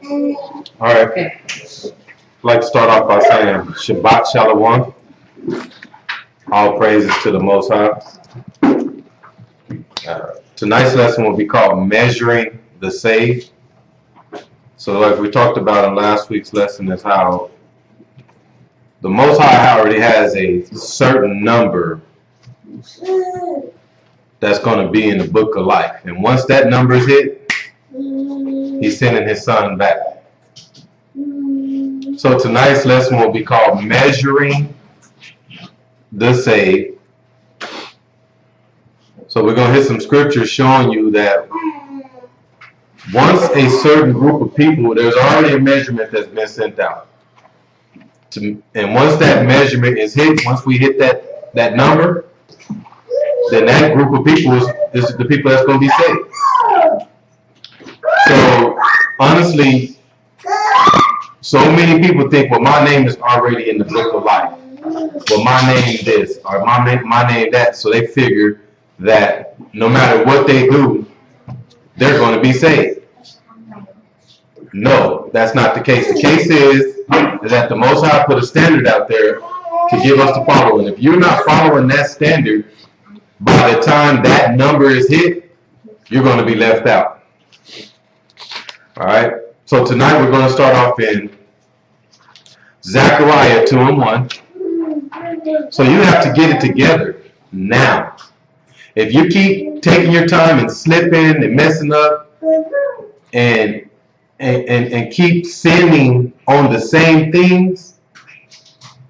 All right. I'd like to start off by saying Shabbat Shalom. All praises to the Most High. Tonight's lesson will be called Measuring the Saved. So like we talked about in last week's lesson is how the Most High already has a certain number that's going to be in the book of life. And once that number is hit, he's sending his son back. So tonight's lesson will be called Measuring the Saved. So we're going to hit some scriptures showing you that once a certain group of people, there's already a measurement that's been sent out. And once that measurement is hit, once we hit that number, then that group of people is the people that's going to be saved. So honestly, so many people think, well, my name is already in the book of life. Well, my name this, or my name that. So they figure that no matter what they do, they're going to be saved. No, that's not the case. The case is that the Most High put a standard out there to give us to follow. And if you're not following that standard, by the time that number is hit, you're going to be left out. All right. So tonight we're going to start off in Zechariah 2:1. So you have to get it together now. If you keep taking your time and slipping and messing up and keep sinning on the same things,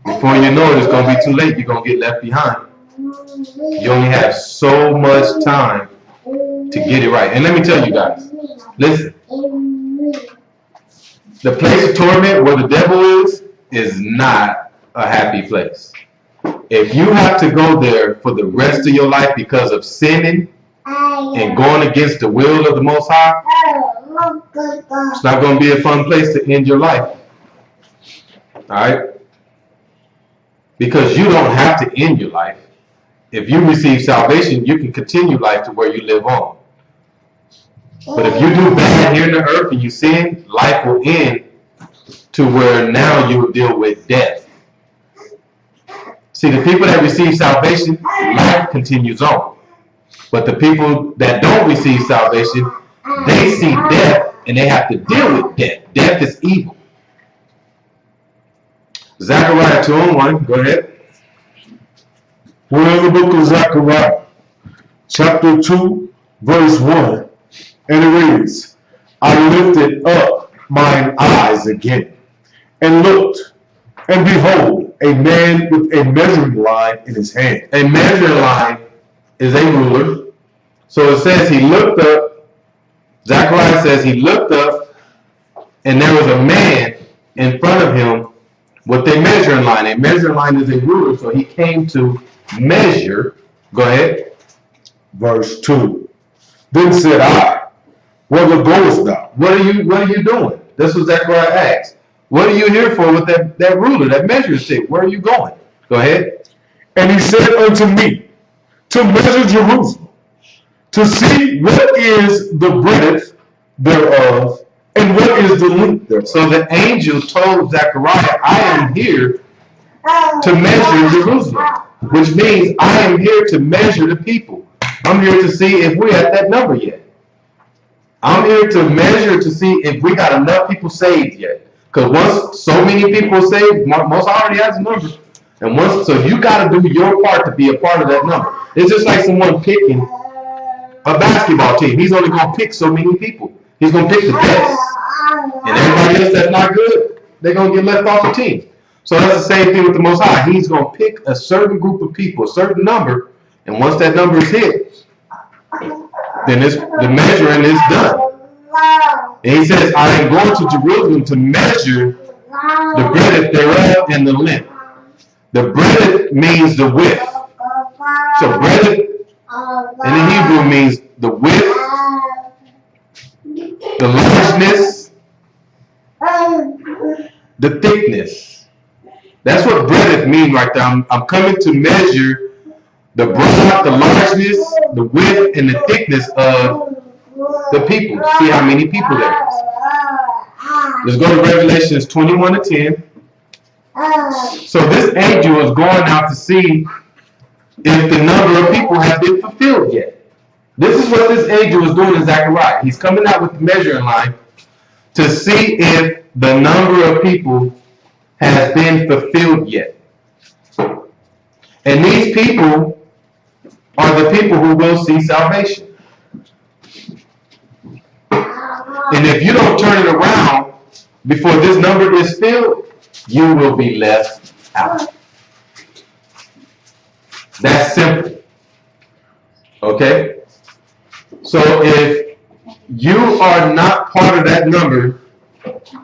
before you know it, it's going to be too late. You're going to get left behind. You only have so much time to get it right. And let me tell you guys, listen. The place of torment where the devil is not a happy place. If you have to go there for the rest of your life because of sinning and going against the will of the Most High, it's not going to be a fun place to end your life. All right? Because you don't have to end your life. If you receive salvation, you can continue life to where you live on. But if you do bad here on the earth and you sin, life will end to where now you will deal with death. See, the people that receive salvation, life continues on. But the people that don't receive salvation, they see death and they have to deal with death. Death is evil. Zechariah 2:1, go ahead. We're in the book of Zechariah, chapter 2, verse 1, and it reads, I lifted up mine eyes again, and looked, and behold, a man with a measuring line in his hand. A measuring line is a ruler. So it says he looked up, Zechariah says he looked up, and there was a man in front of him with a measuring line. A measuring line is a ruler, so he came to measure. Go ahead. Verse 2. Then said I, whither goest thou? What are you doing? That's what Zechariah asked. What are you here for with that ruler, that measuring stick? Where are you going? Go ahead. And he said unto me, to measure Jerusalem, to see what is the breadth thereof, and what is the length thereof. So the angel told Zechariah, I am here to measure Jerusalem, which means I am here to measure the people. I'm here to see if we're at that number yet. I'm here to measure to see if we got enough people saved yet. Because once so many people are saved, most already has a number. And so you got to do your part to be a part of that number. It's just like someone picking a basketball team. He's only going to pick so many people. He's going to pick the best. And everybody else that's not good, they're going to get left off the team. So that's the same thing with the Most High. He's going to pick a certain group of people, a certain number, and once that number is hit, then the measuring is done. And he says, I am going to Jerusalem to measure the breadth thereof and the length. The breadth means the width. So breadth in the Hebrew means the width, the largeness, the thickness. That's what breadth means right there. I'm coming to measure the broad, the largeness, the width, and the thickness of the people. See how many people there is. Let's go to Revelations 21:10. So this angel is going out to see if the number of people have been fulfilled yet. This is what this angel is doing in Zechariah. He's coming out with the measuring line to see if the number of people has been fulfilled yet. And these people are the people who will see salvation. And if you don't turn it around before this number is filled, you will be left out. That's simple. Okay? So if you are not part of that number,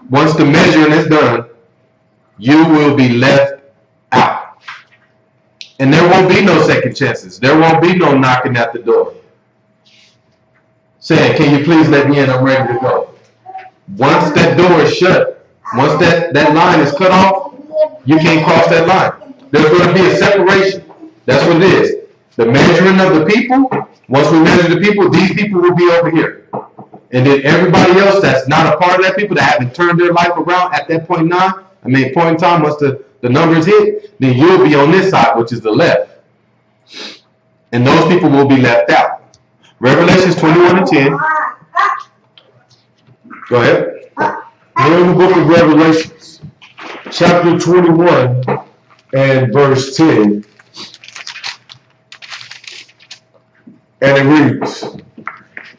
once the measuring is done, you will be left out. And there won't be no second chances. There won't be no knocking at the door saying, can you please let me in? I'm ready to go. Once that door is shut, once that line is cut off, you can't cross that line. There's going to be a separation. That's what it is. The measuring of the people, once we measure the people, these people will be over here. And then everybody else that's not a part of that people, that haven't turned their life around at that point in time, once the numbers hit, then you'll be on this side, which is the left. And those people will be left out. Revelations 21:10. Go ahead. We're in the book of Revelations, chapter 21 and verse 10. And it reads,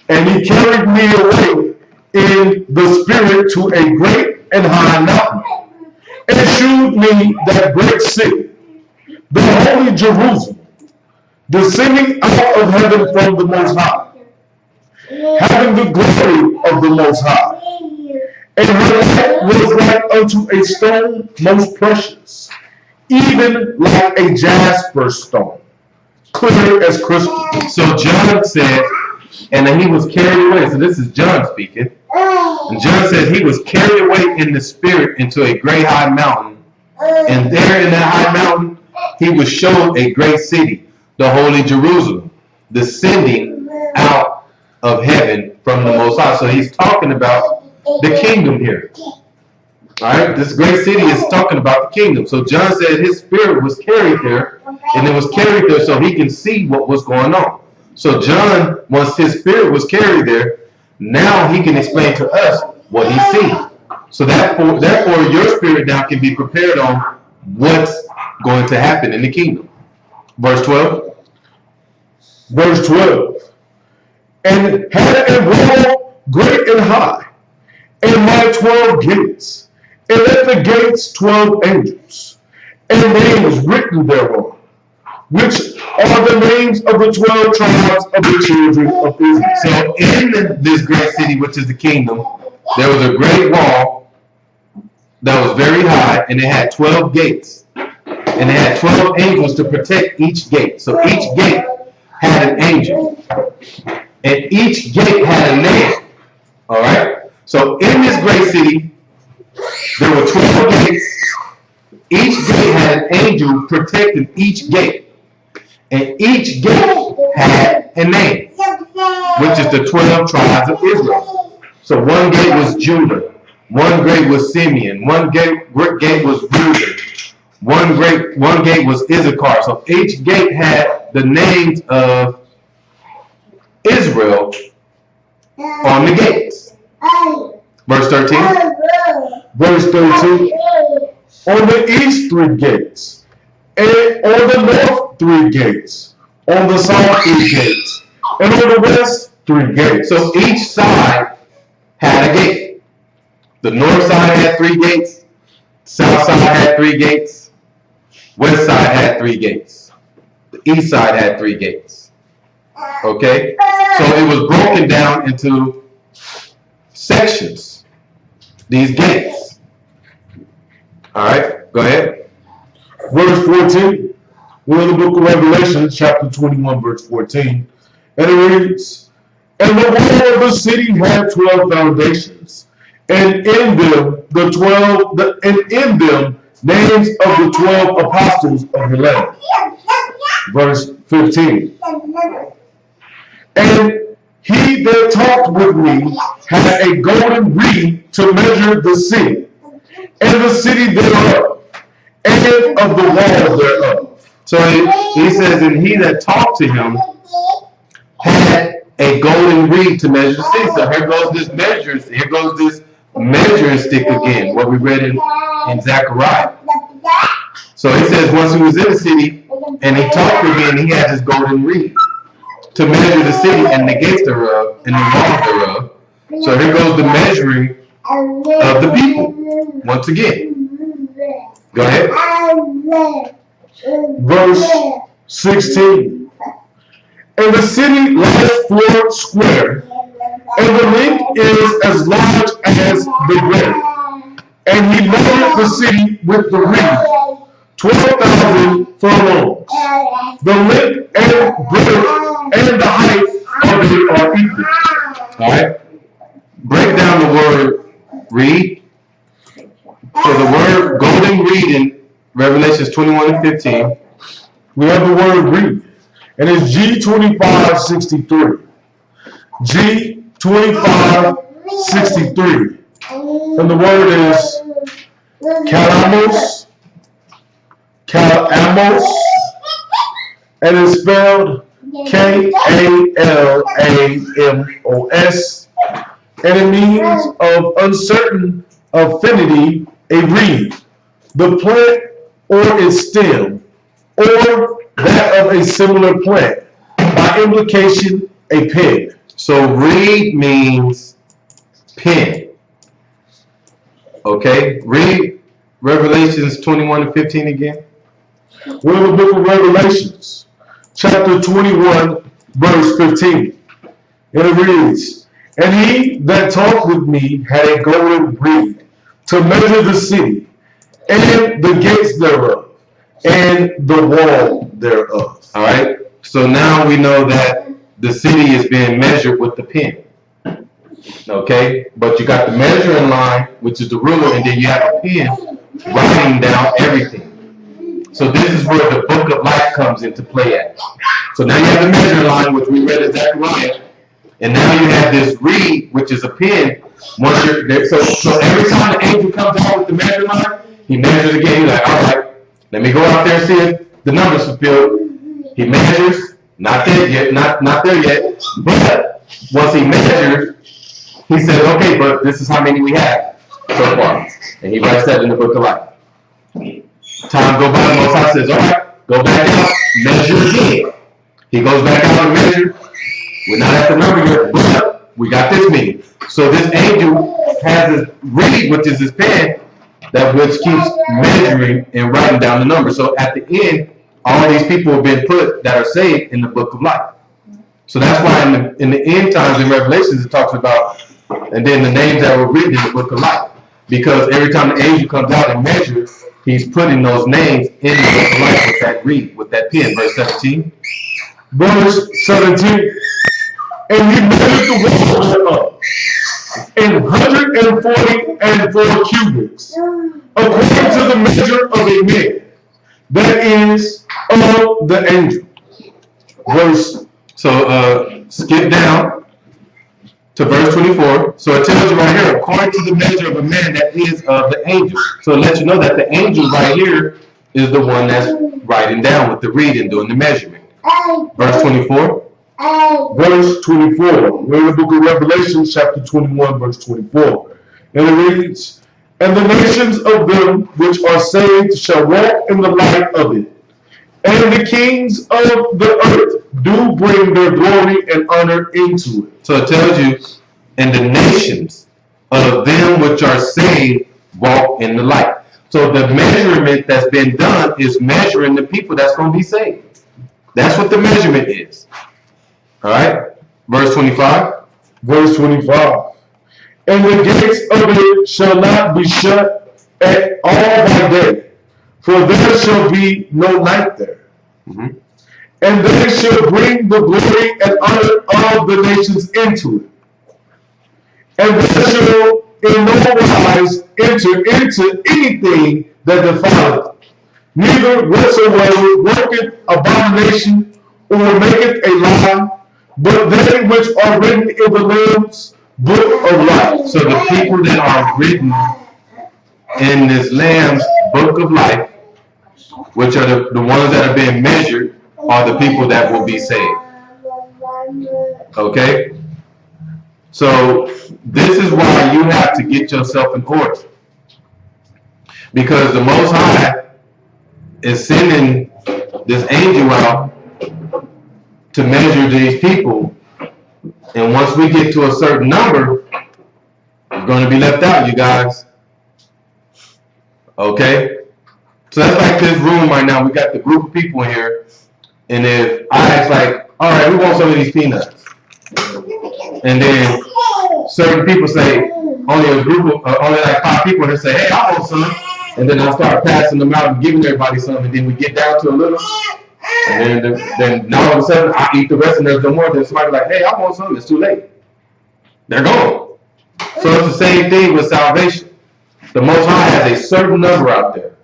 and he carried me away in the spirit to a great and high mountain, and shewed me that great city, the holy Jerusalem, descending out of heaven from the Most High, having the glory of the Most High. And her light was like unto a stone most precious, even like a jasper stone, clear as crystal. So John said, and then he was carried away. So this is John speaking. And John said he was carried away in the spirit into a great high mountain. And there in that high mountain, he was shown a great city, the holy Jerusalem, descending out of heaven from the Most High. So he's talking about the kingdom here. All right, this great city is talking about the kingdom. So John said his spirit was carried there, and it was carried there so he can see what was going on. So John, once his spirit was carried there, now he can explain to us what he sees. So therefore, your spirit now can be prepared on what's going to happen in the kingdom. Verse 12. Verse 12. And had a wall great and high, and my 12 gates, and at the gates 12 angels, and names written thereon, which are the names of the 12 tribes of the children of Israel. So in this great city, which is the kingdom, there was a great wall that was very high, and it had 12 gates. And it had 12 angels to protect each gate. So each gate had an angel. And each gate had a name. All right? So in this great city, there were 12 gates. Each gate had an angel protecting each gate. And each gate had a name, which is the 12 tribes of Israel. So one gate was Judah. One gate was Simeon. One gate was Reuben. One gate was Issachar. So each gate had the names of Israel on the gates. Verse 13. Verse 13. On the east 3 gates, and on the north 3 gates, on the south 3 gates, and on the west 3 gates. So each side had a gate. The north side had 3 gates. South side had 3 gates. West side had 3 gates. The east side had 3 gates. Okay? So it was broken down into sections. These gates. Alright, go ahead. Verse 14. We're in the book of Revelation, chapter 21, verse 14. And it reads, and the wall of the city had 12 foundations, and in them names of the 12 apostles of the Lamb. Verse 15. And he that talked with me had a golden reed to measure the city, and the city thereof, and of the wall thereof. So he says, and he that talked to him had a golden reed to measure the city. So here goes this measuring stick again, what we read in Zechariah. So he says once he was in the city and he talked with me and he had this golden reed to measure the city and the gates thereof and the walls thereof. So here goes the measuring of the people once again. Go ahead. Verse 16. And the city lieth 4 square, and the length is as large as the breadth. And he measured the city with the reed, 12,000 furlongs. The length and breadth and the height of it are equal. All right. Break down the word reed. So the word golden reed in Revelations 21 and 15. We have the word reed, and it's G2563. G2563. And the word is kalamos, and it's spelled Kalamos, and it means of uncertain affinity, a reed, the plant or its stem, or that of a similar plant, by implication, a pen. So reed means pen. Okay, read Revelations 21 and 15 again. We're in the book of Revelations, chapter 21, verse 15. And it reads, and he that talked with me had a golden reed to measure the city, and the gates thereof, and the wall thereof. All right, so now we know that the city is being measured with the pen. Okay, but you got the measuring line, which is the ruler, and then you have a pen writing down everything. So this is where the book of life comes into play at. So now you have the measuring line, which we read in Zechariah, and now you have this reed, which is a pen. Once you're there, so every time the angel comes out with the measuring line, he measures again. He's like, all right, let me go out there and see if the numbers fulfilled. He measures, not there yet, not there yet. But once he measures, he says, okay, but this is how many we have so far. And he writes that in the book of life. Time go by, the Most High says, all right, go back out, measure again. He goes back out and measures. We're not at the number yet, but we got this many. So this angel has this reed, which is his pen, that which keeps measuring and writing down the number. So at the end, all these people have been put that are saved in the book of life. So that's why in the end times in Revelations it talks about, and then the names that were written in the book of life. Because every time the angel comes out and measures, he's putting those names in the book of life with that reed, with that pen. Verse 17. Verse 17. And he measured the wall up in 144 cubits, according to the measure of a man, that is of the angel. Skip down to verse 24. So it tells you right here, according to the measure of a man that is of the angel. So it lets you know that the angel right here is the one that's writing down with the reed and doing the measurement. Verse 24. Verse 24. We're in the book of Revelation, chapter 21, verse 24. And it reads, and the nations of them which are saved shall walk in the light of it. And the kings of the earth do bring their glory and honor into it. So it tells you, and the nations of them which are saved walk in the light. So the measurement that's been done is measuring the people that's going to be saved. That's what the measurement is. All right, verse 25. Verse 25. And the gates of it shall not be shut at all by day, for there shall be no night there. Mm-hmm. And they shall bring the glory and honor of the nations into it. And they shall in no wise enter into anything that defileth, neither whatsoever worketh abomination, or maketh a lie, but they which are written in the Lamb's book of life. So the people that are written in this Lamb's book of life, which are the ones that are being measured, are the people that will be saved. Okay? So this is why you have to get yourself in order. Because the Most High is sending this angel out to measure these people. And once we get to a certain number, we're going to be left out, you guys. Okay? So that's like this room right now. We got the group of people in here. And if I ask like, all right, we want some of these peanuts. And then certain people say, only a group of, only like 5 people here say, hey, I want some. And then I start passing them out and giving everybody some. And then we get down to a little. And then now all of a sudden, I eat the rest and there's no more. Then somebody like, hey, I want some. It's too late. They're gone. So it's the same thing with salvation. The Most High has a certain number out there.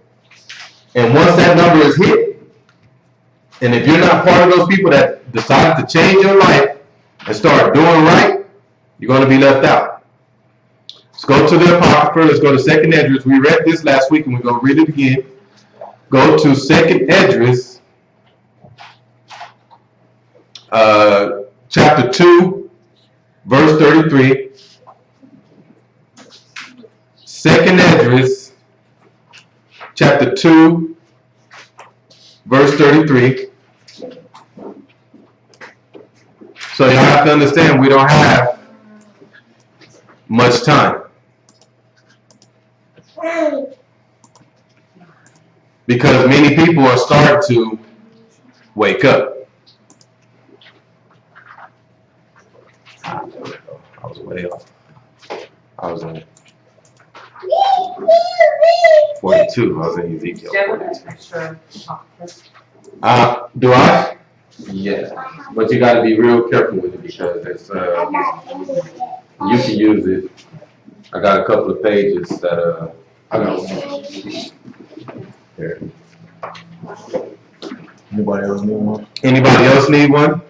And once that number is hit, and if you're not part of those people that decided to change your life and start doing right, you're going to be left out. Let's go to the Apocrypha. Let's go to 2nd Esdras. We read this last week and we're going to read it again. Go to 2nd Esdras, chapter 2, verse 33. 2nd Esdras, chapter 2, verse 33. So you have to understand we don't have much time. Because many people are starting to wake up. I was way off. I was in 42. I was in Ezekiel 42. Do I? Yeah. But you got to be real careful with it because it's, you can use it. I got a couple of pages that I got one. Here. Anybody else need one? Anybody else need one?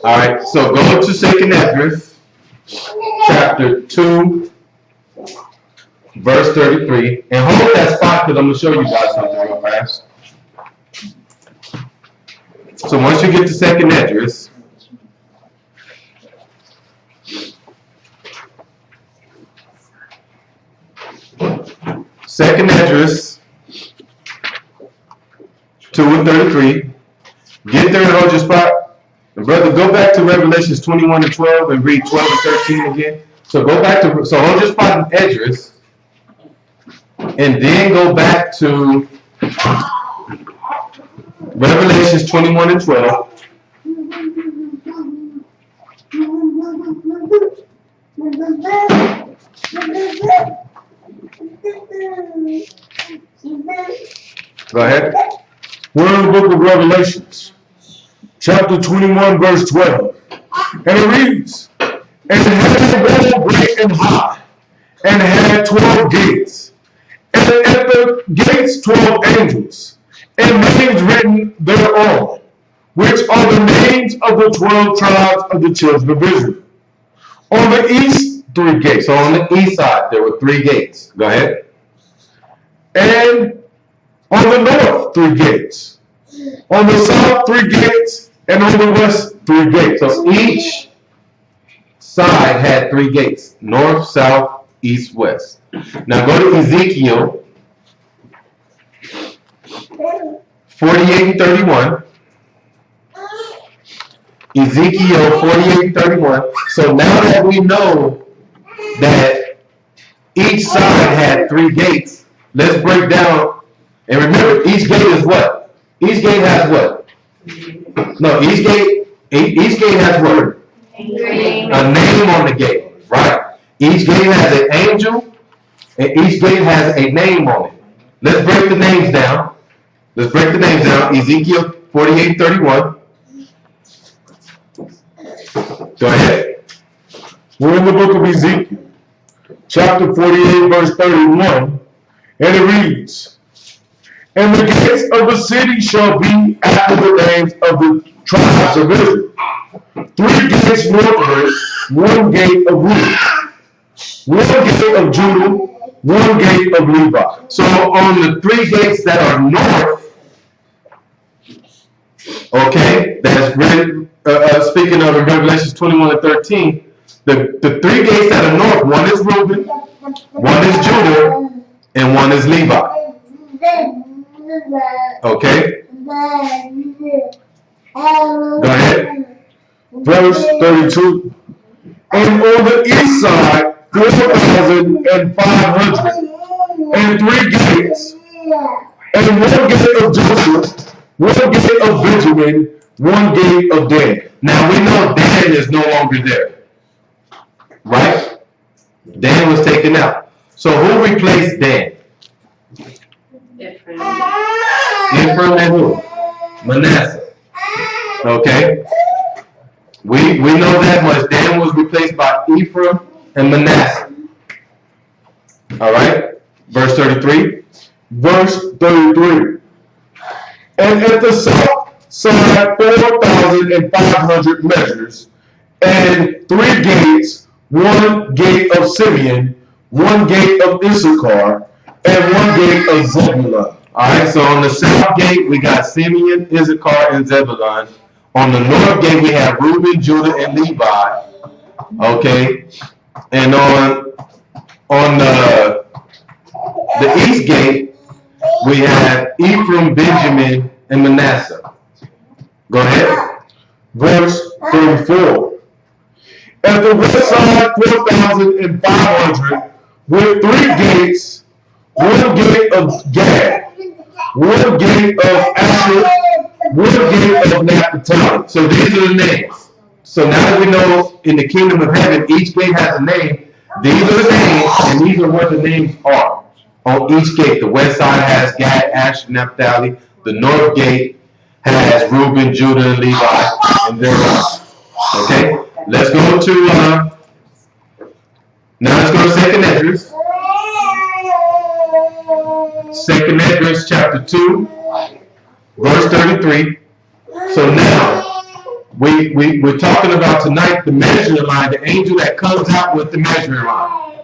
All right, so go to 2nd Esdras, chapter 2, verse 33, and hold that spot because I'm going to show you guys something real fast. So once you get to 2nd Esdras, Second Esdras 2 and 33. Get there and hold your spot. And brother, go back to Revelations 21 and 12 and read 12 and 13 again. So go back to, so hold your spot in Esdras. And then go back to Revelations 21 and 12. Go ahead. We're in the book of Revelations, chapter 21, verse 12. And it reads, and it had a wall great and high, and it had 12 gates, and at the gates 12 angels, and names written thereon, which are the names of the 12 tribes of the children of Israel. On the east, 3 gates. So on the east side, there were 3 gates. Go ahead. And on the north, 3 gates. On the south, 3 gates. And on the west, 3 gates. So each side had 3 gates. North, south, east, west. Now go to Ezekiel 48 and 31. Ezekiel 48 and 31. So now that we know that each side had 3 gates, let's break down. And remember, each gate is what? Each gate has what? No, each gate has what? A name on the gate, right? Each gate has an angel, and each gate has a name on it. Let's break the names down. Let's break the names down. Ezekiel 48, 31. Go ahead. We're in the book of Ezekiel, chapter 48, verse 31, and it reads, And the gates of the city shall be after the names of the tribes of Israel. 3 gates northward, 1 gate of Reuben, 1 gate of Judah, 1 gate of Levi. So on the 3 gates that are north, okay, that's written, speaking of Revelation 21 and 13, the 3 gates that are north, 1 is Reuben, 1 is Judah, and 1 is Levi. Okay? Go ahead. Verse 32. And on the east side, 4,500, and 3 gates, and 1 gate of Joseph, 1 gate of Benjamin, 1 gate of Dan. Now we know Dan is no longer there. Right? Dan was taken out. So who replaced Dan? Ephraim. Ephraim and who? Manasseh. Okay? We know that much. Dan was replaced by Ephraim and Manasseh. Alright? Verse 33. Verse 33. And at the south side 4,500 measures, and 3 gates, 1 gate of Simeon, 1 gate of Issachar, and 1 gate of Zebulun. Alright, so on the south gate we got Simeon, Issachar, and Zebulun. On the north gate we have Reuben, Judah, and Levi. Okay? And on the east gate we have Ephraim, Benjamin, and Manasseh. Go ahead. Verse 34. At the west side 4,500 with 3 gates, 1 gate of Gad, 1 gate of Asher, 1 gate of Naphtali. So these are the names. So now that we know in the kingdom of heaven each gate has a name, these are the names, and these are what the names are. On each gate, the west side has Gad, Asher, Naphtali. The north gate has Reuben, Judah, and Levi, and their ones. Okay? Let's go to now let's go to 2nd Esdras. 2nd Esdras chapter 2, verse 33. So now we're talking about tonight the measuring line, the angel that comes out with the measuring line.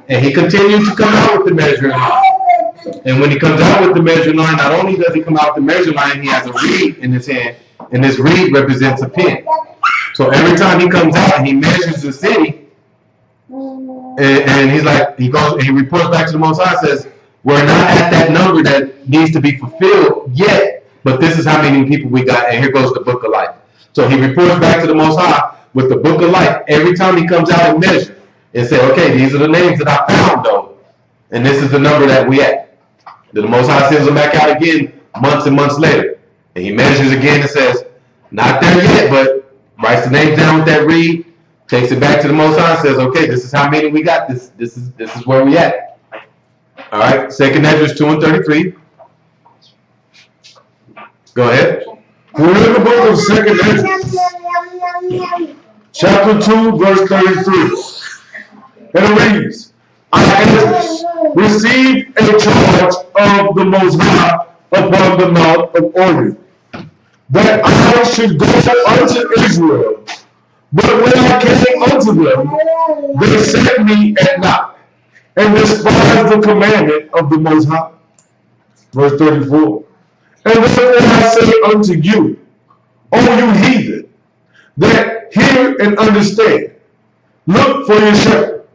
And he continues to come out with the measuring line. And when he comes out with the measuring line, not only does he come out with the measuring line, he has a reed in his hand, and this reed represents a pen. So every time he comes out and he measures the city, and he's like, he goes and he reports back to the Most High, says, we're not at that number that needs to be fulfilled yet, but this is how many people we got, and here goes the book of life. So he reports back to the Most High with the book of life. Every time he comes out and measures and say, okay, these are the names that I found though, and this is the number that we at. Then the Most High sends them back out again months and months later, and he measures again and says, not there yet, but writes the names down with that reed, takes it back to the Most High and says, okay, this is how many we got. This is where we at. All right, 2nd Esdras 2 and 33. Go ahead. We're in the book of 2nd Esdras, chapter 2, verse 33. And it reads, I, Esdras, received a charge of the Most High upon the mount of Orion, that I should go unto Israel. But when I came unto them, they set me at naught, and despised the commandment of the Most High. Verse 34. And therefore I say unto you, O you heathen, that hear and understand, look for your shepherd.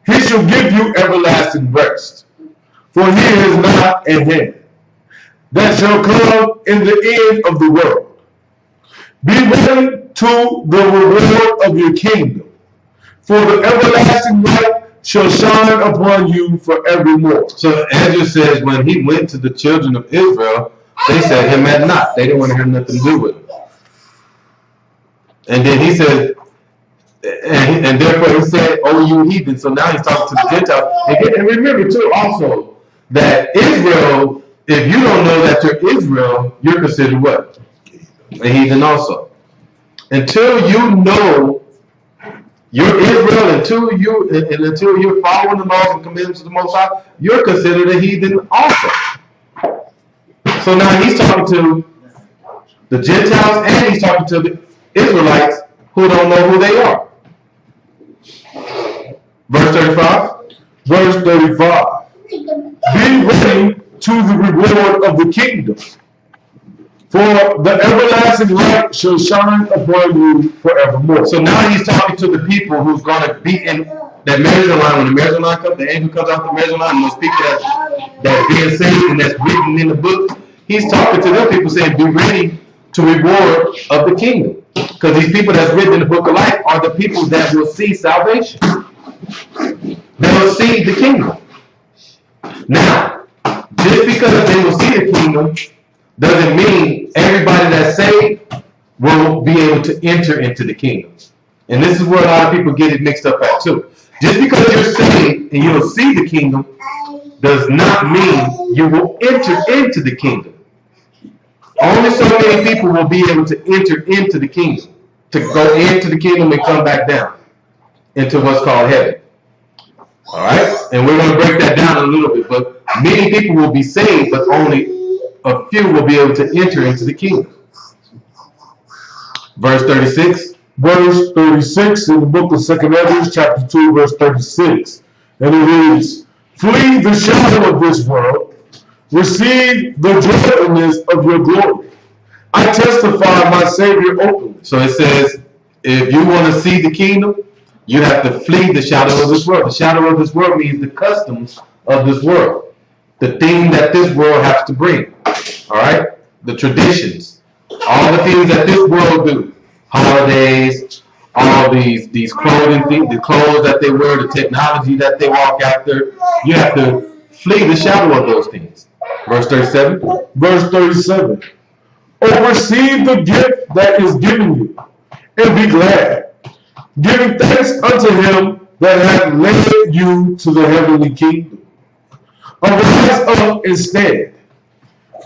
He shall give you everlasting rest. For he is not at hand, that shall come in the end of the world. Be ready to the reward of your kingdom, for the everlasting light shall shine upon you forevermore. So Ezra says when he went to the children of Israel, they set him at naught. They didn't want to have nothing to do with him. And then he said, and therefore he said, oh, you heathen. So now he's talking to the Gentiles. And remember too also that Israel, if you don't know that you're Israel, you're considered what? A heathen also. Until you know you're Israel, until you're following the laws and commandments of the Most High, you're considered a heathen also. So now he's talking to the Gentiles and he's talking to the Israelites who don't know who they are. Verse 35. Verse 35. Be ready to the reward of the kingdom, for the everlasting light shall shine upon you forevermore. So now he's talking to the people who's going to be in that measuring line. When the measuring line comes, the angel comes out the measuring line, and those people that's being saved and that's written in the book, he's talking to them people saying, be ready to reward of the kingdom. Because these people that's written in the book of life are the people that will see salvation. They will see the kingdom. Now, just because they will see the kingdom doesn't mean everybody that's saved will be able to enter into the kingdom. And this is where a lot of people get it mixed up at too. Just because you're saved and you'll see the kingdom does not mean you will enter into the kingdom. Only so many people will be able to enter into the kingdom, to go into the kingdom and come back down into what's called heaven. All right? And we're going to break that down a little bit. But many people will be saved, but only a few will be able to enter into the kingdom. Verse 36. Verse 36 in the book of 2 Ezra, chapter 2, verse 36. And it reads, flee the shadow of this world, receive the joyfulness of your glory. I testify my Savior openly. So it says, if you want to see the kingdom, you have to flee the shadow of this world. The shadow of this world means the customs of this world. The thing that this world has to bring. All right? The traditions. All the things that this world do. Holidays, all these clothing things, the clothes that they wear, the technology that they walk after. You have to flee the shadow of those things. Verse 37. Verse 37. Oh, receive the gift that is given you, and be glad, giving thanks unto him that hath led you to the heavenly kingdom. Arise up and stand.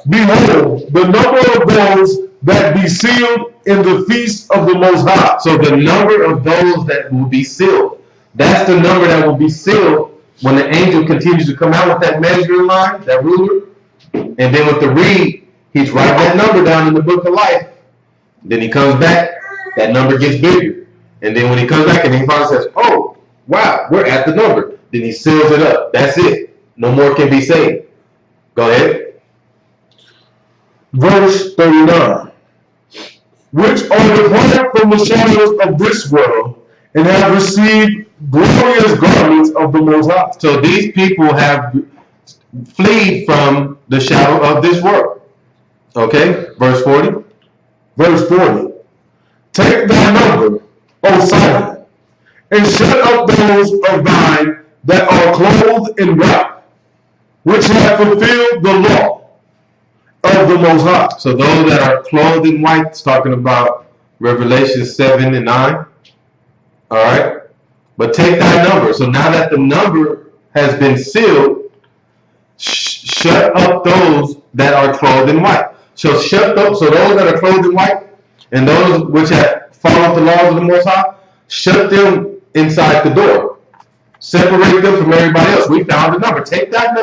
Behold, the number of those that be sealed in the feast of the Most High. So the number of those that will be sealed, that's the number that will be sealed when the angel continues to come out with that measuring line, that ruler, and then with the reed, he's writing that number down in the book of life. Then he comes back, that number gets bigger. And then when he comes back and he finally says, oh, wow, we're at the number. Then he seals it up. That's it. No more can be saved. Go ahead. Verse 39. Which are departed from the shadows of this world, and have received glorious garments of the Most High. So these people have fled from the shadow of this world. Okay, verse 40. Verse 40. Take thy number, O Zion, and shut up those of thine that are clothed in white, which have fulfilled the law of the Most High. So those that are clothed in white, it's talking about Revelation 7 and 9. All right. But take thy number. So now that the number has been sealed, shut up those that are clothed in white. So shut up. So those that are clothed in white and those which have followed the laws of the Most High, shut them inside the door. Separate them from everybody else. We found the number. Take that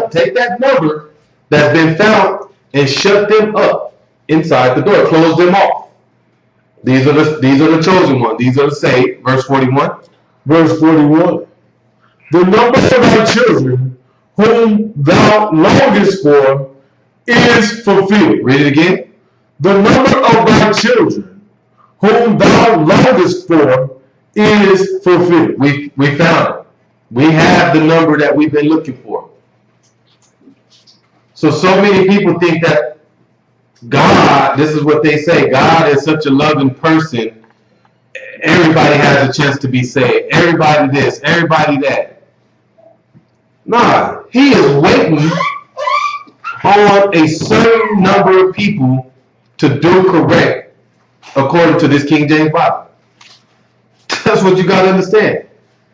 number that's been found and shut them up inside the door. Close them off. These are the chosen ones. These are the saved. Verse 41. Verse 41. The number of thy children whom thou longest for is fulfilled. Read it again. The number of thy children whom thou longest for is fulfilled. We found it. We have the number that we've been looking for. So many people think that God, this is what they say, God is such a loving person. Everybody has a chance to be saved. Everybody this, everybody that. Nah, he is waiting on a certain number of people to do correct according to this King James Bible. That's what you got to understand.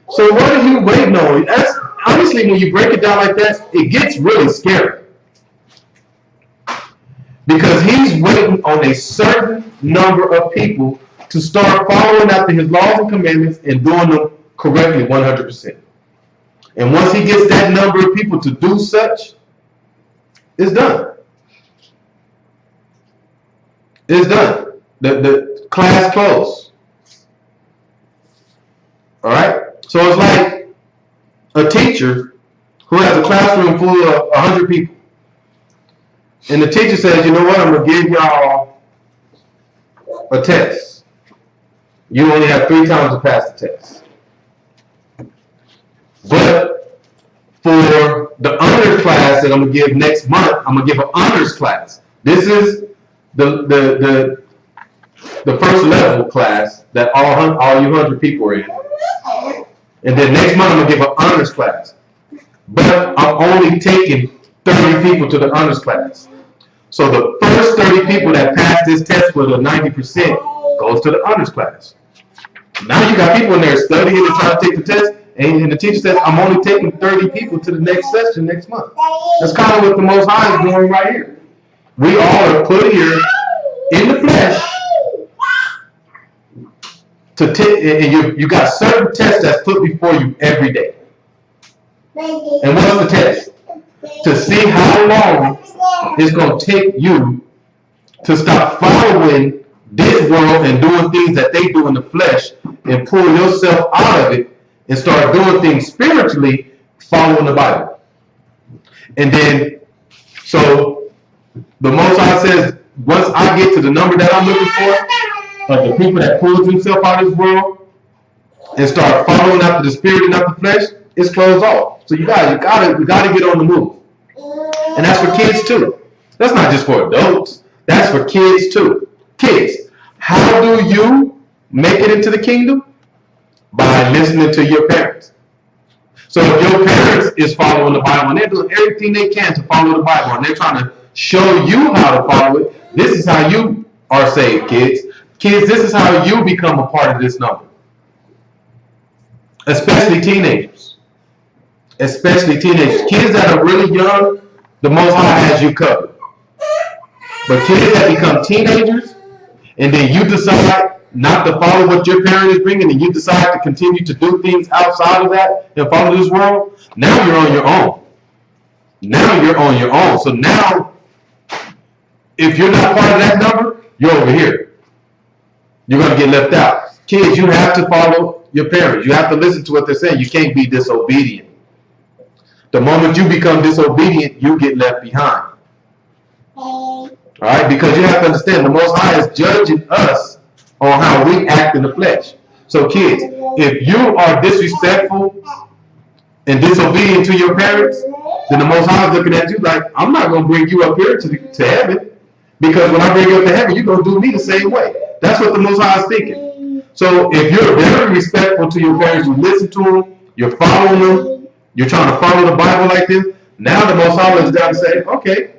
So what are you waiting on? That's, honestly, when you break it down like that, it gets really scary. Because he's waiting on a certain number of people to start following after his laws and commandments and doing them correctly 100%. And once he gets that number of people to do such, it's done. It's done. The class closed. All right. So it's like a teacher who has a classroom full of 100 people, and the teacher says, "You know what? I'm gonna give y'all a test. You only have 3 times to pass the test. But for the honors class that I'm gonna give next month, I'm gonna give an honors class. This is the first level class that all you 100 people are in. And then next month I'm gonna give an honors class. But I'm only taking 30 people to the honors class. So the first 30 people that pass this test with a 90% goes to the honors class. Now you got people in there studying and trying to take the test, and the teacher says, I'm only taking 30 people to the next session next month. That's kind of what the Most High is doing right here. We all are put here in the flesh to and you got certain tests that's put before you every day. And what's the test? To see how long it's going to take you to stop following this world and doing things that they do in the flesh and pull yourself out of it and start doing things spiritually, following the Bible. And then, so the Most High says, once I get to the number that I'm looking for, of the people that pull themselves out of this world and start following after the spirit and not the flesh, it's closed off. So you gotta get on the move. And that's for kids too. That's not just for adults. That's for kids too. Kids, how do you make it into the kingdom? By listening to your parents. So if your parents is following the Bible and they're doing everything they can to follow the Bible and they're trying to show you how to follow it, this is how you are saved, kids. Kids, this is how you become a part of this number. Especially teenagers. Especially teenagers. Kids that are really young, the Most High has you covered. But kids that become teenagers, and then you decide not to follow what your parent is bringing, and you decide to continue to do things outside of that and follow this world, now you're on your own. Now you're on your own. So now, if you're not part of that number, you're over here. You're going to get left out. Kids, you have to follow your parents. You have to listen to what they're saying. You can't be disobedient. The moment you become disobedient, you get left behind. All right? Because you have to understand, the Most High is judging us on how we act in the flesh. So kids, if you are disrespectful and disobedient to your parents, then the Most High is looking at you like, I'm not going to bring you up here to heaven, because when I bring you up to heaven, you're going to do me the same way. That's what the Most High is thinking. So if you're very respectful to your parents, you listen to them, you're following them, you're trying to follow the Bible like this, now the Most High is down to say, okay,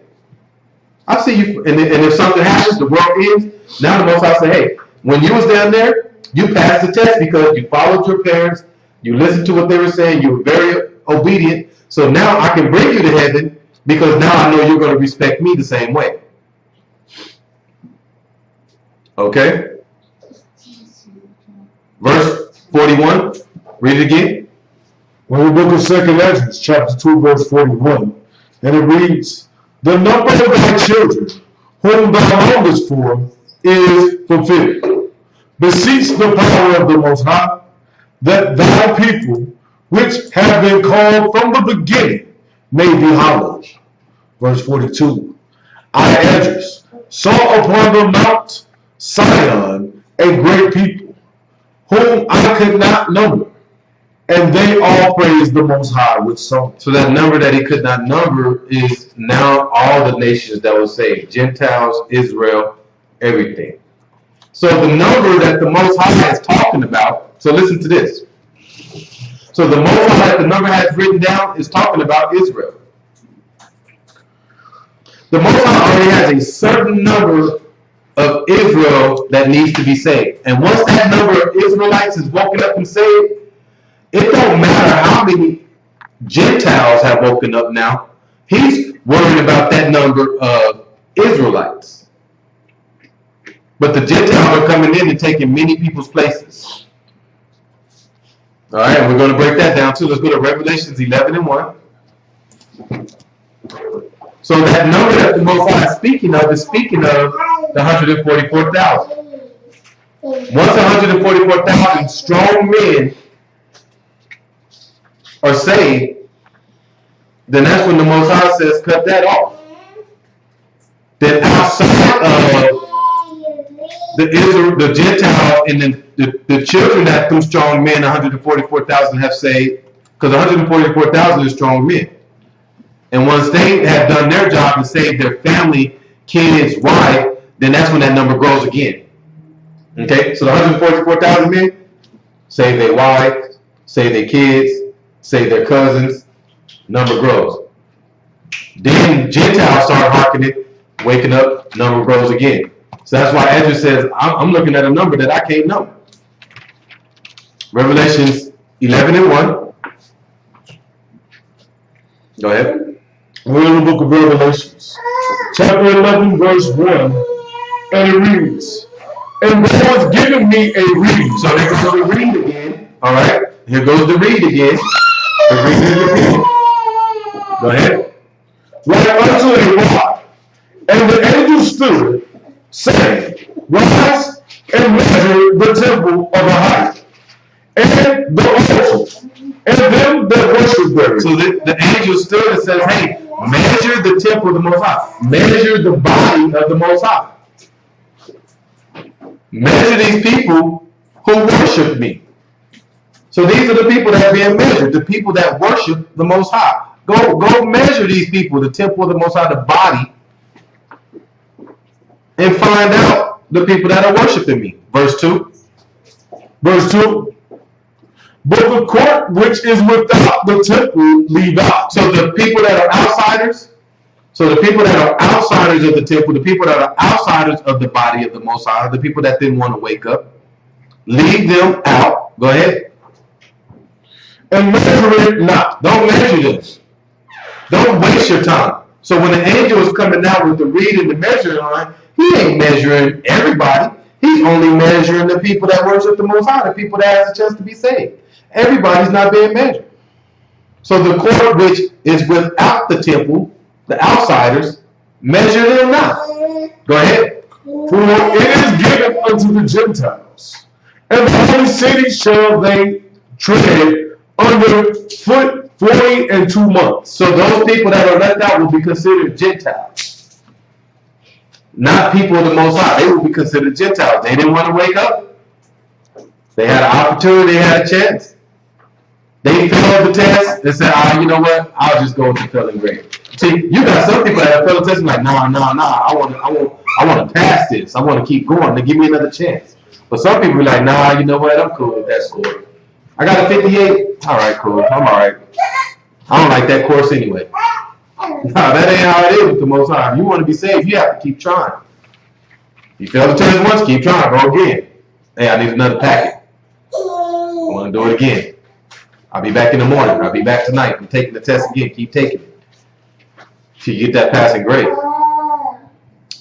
I see you. And if something happens, the world ends, now the Most High say, hey, when you was down there, you passed the test because you followed your parents, you listened to what they were saying, you were very obedient. So now I can bring you to heaven because now I know you're going to respect me the same way. Okay? Verse 41. Read it again. When we look at 2 Ezra, chapter 2, verse 41, and it reads, the number of thy children, whom thou longest for, is fulfilled. Beseech the power of the Most High, that thy people, which have been called from the beginning, may be hallowed. Verse 42. I, Esdras, saw upon the mount Sion a great people, whom I could not number, and they all praise the Most High with songs. So that number that he could not number is now all the nations that were saved. Gentiles, Israel, everything. So the number that the Most High is talking about, so listen to this. So the Most High that the number has written down is talking about Israel. The Most High already has a certain number of Israel that needs to be saved. And once that number of Israelites is woken up and saved, it don't matter how many Gentiles have woken up now. He's worried about that number of Israelites. But the Gentiles are coming in and taking many people's places. All right, and we're going to break that down too. Let's go to Revelations 11:1. So that number that the Most High is speaking of the 144,000. Once 144,000 strong men are saved, then that's when the Most High says, cut that off. Then outside of the Gentiles and the children that through strong men, 144,000 have saved, because 144,000 is strong men. And once they have done their job and saved their family, kids, wife, then that's when that number grows again. Okay, so the 144,000 men save their wife, save their kids, save their cousins, number grows. Then Gentiles start hearkening, waking up, number grows again. So that's why Ezra says, I'm looking at a number that I can't know. Revelations 11:1. Go ahead. We're in the book of Revelations, chapter 11, verse 1, and it reads, and God has given me a reed. So there goes the reed again. All right, here goes the reed again. The reed is repeated. Go ahead. Like unto a rod, and the angel stood, saying, rise and measure the temple of the height, and the altar, and them that worship there. So the angel stood and says, hey, measure the temple of the Most High. Measure the body of the Most High. Measure these people who worship me. So these are the people that are being measured, the people that worship the Most High. Go measure these people, the temple of the Most High, the body, and find out the people that are worshiping me. Verse 2. Verse 2. But the court which is without the temple leave out. So the people that are outsiders, so the people that are outsiders of the temple, the people that are outsiders of the body of the Most High, the people that didn't want to wake up, leave them out. Go ahead. And measure it not. Don't measure this. Don't waste your time. So when the angel is coming out with the reed and the measuring line, he ain't measuring everybody. He's only measuring the people that worship the Most High, the people that has a chance to be saved. Everybody's not being measured. So the court which is without the temple, the outsiders, measure them not. Go ahead. For it is given unto the Gentiles, and the holy city shall they tread under foot 40 and 2 months. So those people that are left out will be considered Gentiles. Not people of the Most High. They will be considered Gentiles. They didn't want to wake up. They had an opportunity. They had a chance. They failed the test and said, you know what? I'll just go with the failing grade. See, you got some people that have failed the test and like, nah. I want to pass this. I want to keep going. They give me another chance. But some people are like, nah, you know what? I'm cool with that score. I got a 58. All right, cool. I'm all right. I don't like that course anyway. No, that ain't how it is with the Most High. If you want to be saved, you have to keep trying. You fail the test once, keep trying. Go again. Hey, I need another packet. I want to do it again. I'll be back in the morning. I'll be back tonight. I'm taking the test again. Keep taking it till you get that passing grade.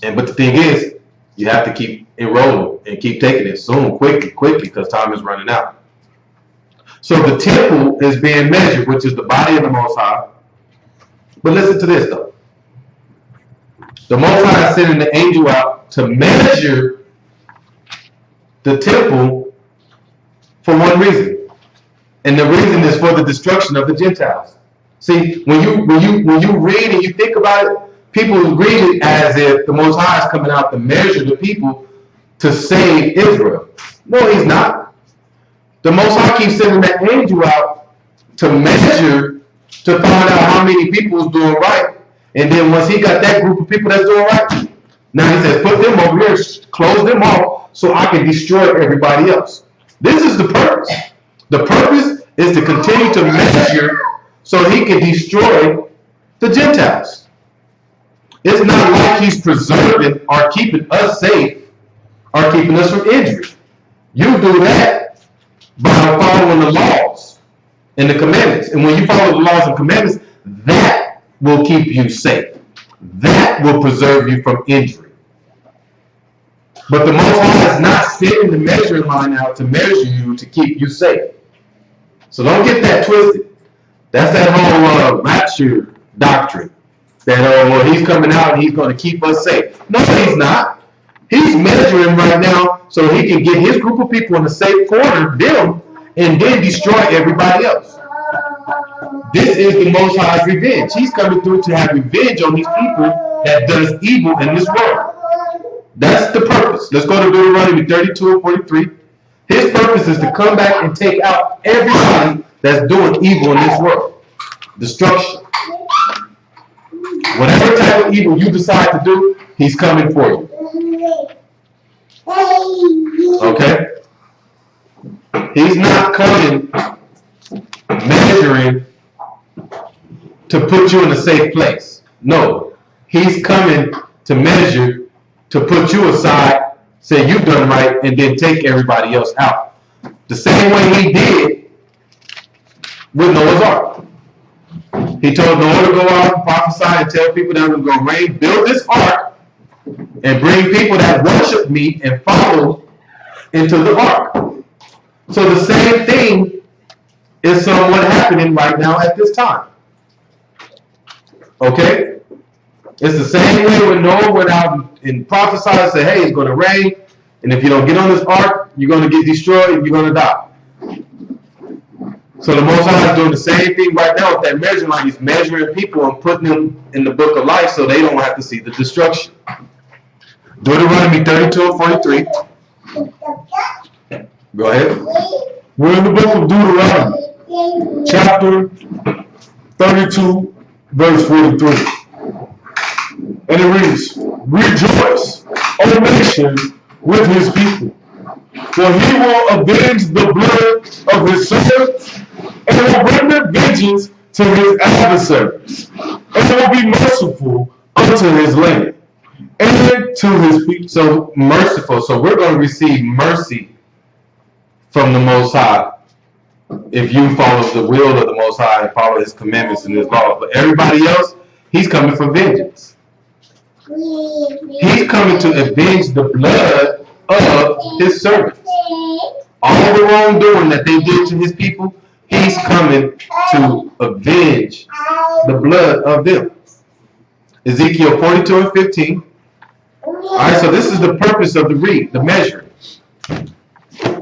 But the thing is, you have to keep enrolling and keep taking it soon, quickly, because time is running out. So the temple is being measured, which is the body of the Most High. But listen to this, though. The Most High is sending the angel out to measure the temple for one reason. And the reason is for the destruction of the Gentiles. See, when you read and you think about it, people read it as if the Most High is coming out to measure the people to save Israel. No, he's not. The Most High keeps sending that angel out to measure, to find out how many people is doing right. And then once he got that group of people that's doing right, now he says, put them over here, close them off, so I can destroy everybody else. This is the purpose. The purpose is to continue to measure so he can destroy the Gentiles. It's not like he's preserving or keeping us safe or keeping us from injury. You do that by following the laws and the commandments. And when you follow the laws and commandments, that will keep you safe. That will preserve you from injury. But the Most High is not sending the measuring line out to measure you to keep you safe. So don't get that twisted. That's that whole rapture doctrine. that, oh, well, he's coming out and he's going to keep us safe. No, he's not. He's measuring right now so he can get his group of people in a safe corner, them, and then destroy everybody else. This is the Most High's revenge. He's coming through to have revenge on these people that does evil in this world. That's the purpose. Let's go to Deuteronomy 32 and 43. His purpose is to come back and take out everybody that's doing evil in this world. Destruction. Whatever type of evil you decide to do, he's coming for you. Okay? He's not coming measuring to put you in a safe place. No. He's coming to measure to put you aside, say you've done right, and then take everybody else out. The same way he did with Noah's Ark. He told Noah to go out and prophesy and tell people that it was going to rain, build this ark, and bring people that worship me and follow into the ark. So the same thing is somewhat happening right now at this time. Okay? It's the same way when Noah went out and prophesied and said, hey, it's going to rain, and if you don't get on this ark, you're going to get destroyed and you're going to die. So the Most High is doing the same thing right now with that measuring line. He's measuring people and putting them in the book of life so they don't have to see the destruction. Deuteronomy 32 and 43. Go ahead. We're in the book of Deuteronomy, chapter 32, verse 43. And it reads, rejoice, O nation, with his people, for he will avenge the blood of his servants, and will render vengeance to his adversaries, and will be merciful unto his land, and to his people. So merciful. So we're going to receive mercy from the Most High if you follow the will of the Most High and follow his commandments and his laws. But everybody else, he's coming for vengeance. He's coming to avenge the blood of his servants. All the wrongdoing that they did to his people, he's coming to avenge the blood of them. Ezekiel 42 and 15. All right, so this is the purpose of the measuring.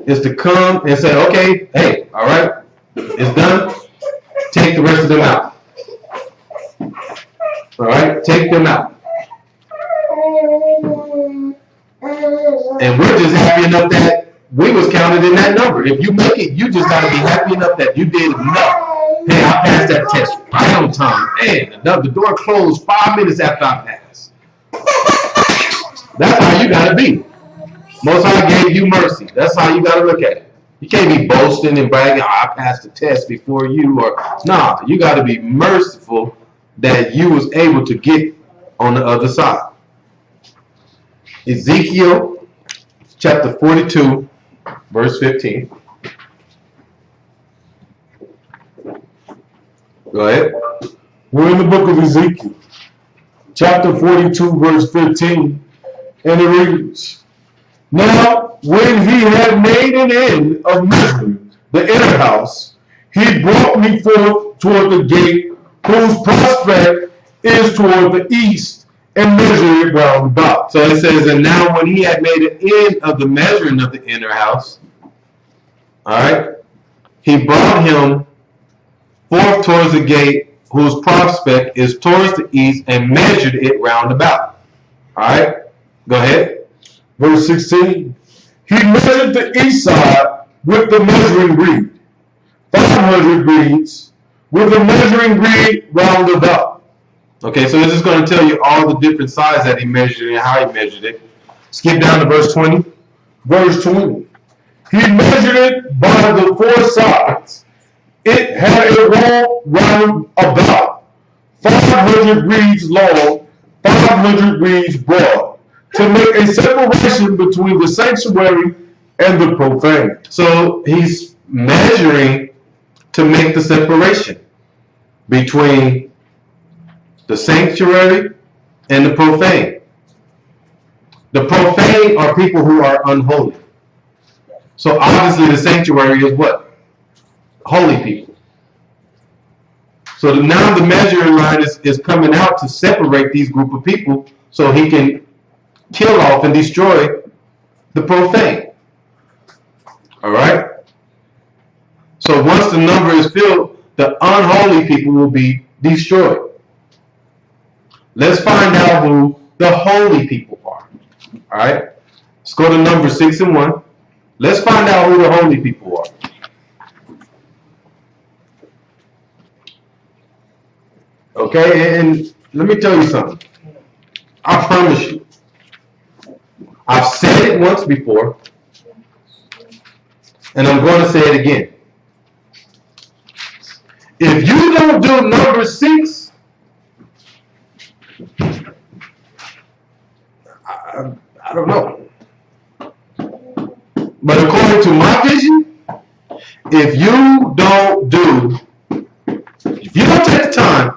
Is to come and say, okay, hey, all right, it's done. Take the rest of them out. All right, take them out. And we're just happy enough that we was counted in that number. If you make it, you just gotta be happy enough that you did enough. Hey, I passed that test right on time. Man, the door closed 5 minutes after I passed. That's how you gotta be. Most High gave you mercy. That's how you gotta look at it. You can't be boasting and bragging, oh, I passed the test before you, or nah, you gotta be merciful that you was able to get on the other side. Ezekiel chapter 42, verse 15. Go ahead. We're in the book of Ezekiel, chapter 42, verse 15, and it reads, now, when he had made an end of measuring the inner house, he brought me forth toward the gate, whose prospect is toward the east, and measured it round about. So it says, and now when he had made an end of the measuring of the inner house, all right, he brought him forth towards the gate, whose prospect is towards the east, and measured it round about. All right, go ahead. Verse 16, he measured the east side with the measuring reed, 500 reeds, with the measuring reed round about. Okay, so this is going to tell you all the different sides that he measured and how he measured it. Skip down to verse 20. Verse 20, he measured it by the four sides. It had a wall round about, 500 reeds long, 500 reeds broad, to make a separation between the sanctuary and the profane. So he's measuring to make the separation between the sanctuary and the profane. The profane are people who are unholy. So obviously the sanctuary is what? Holy people. So now the measuring line is coming out to separate these group of people so he can kill off and destroy the profane. All right? So once the number is filled, the unholy people will be destroyed. Let's find out who the holy people are. All right? Let's go to Numbers 6 and 1. Let's find out who the holy people are. Okay, and let me tell you something. I promise you. I've said it once before, and I'm going to say it again. If you don't do number 6, I don't know. But according to my vision, if you don't take the time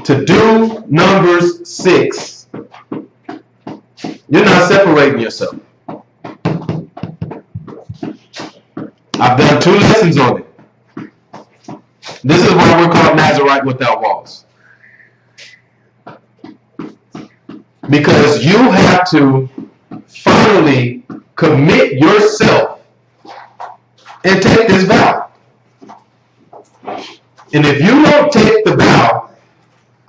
to do Numbers 6, you're not separating yourself. I've done 2 lessons on it. This is why we're called Nazarite without walls. Because you have to finally commit yourself and take this vow. And if you don't take the vow,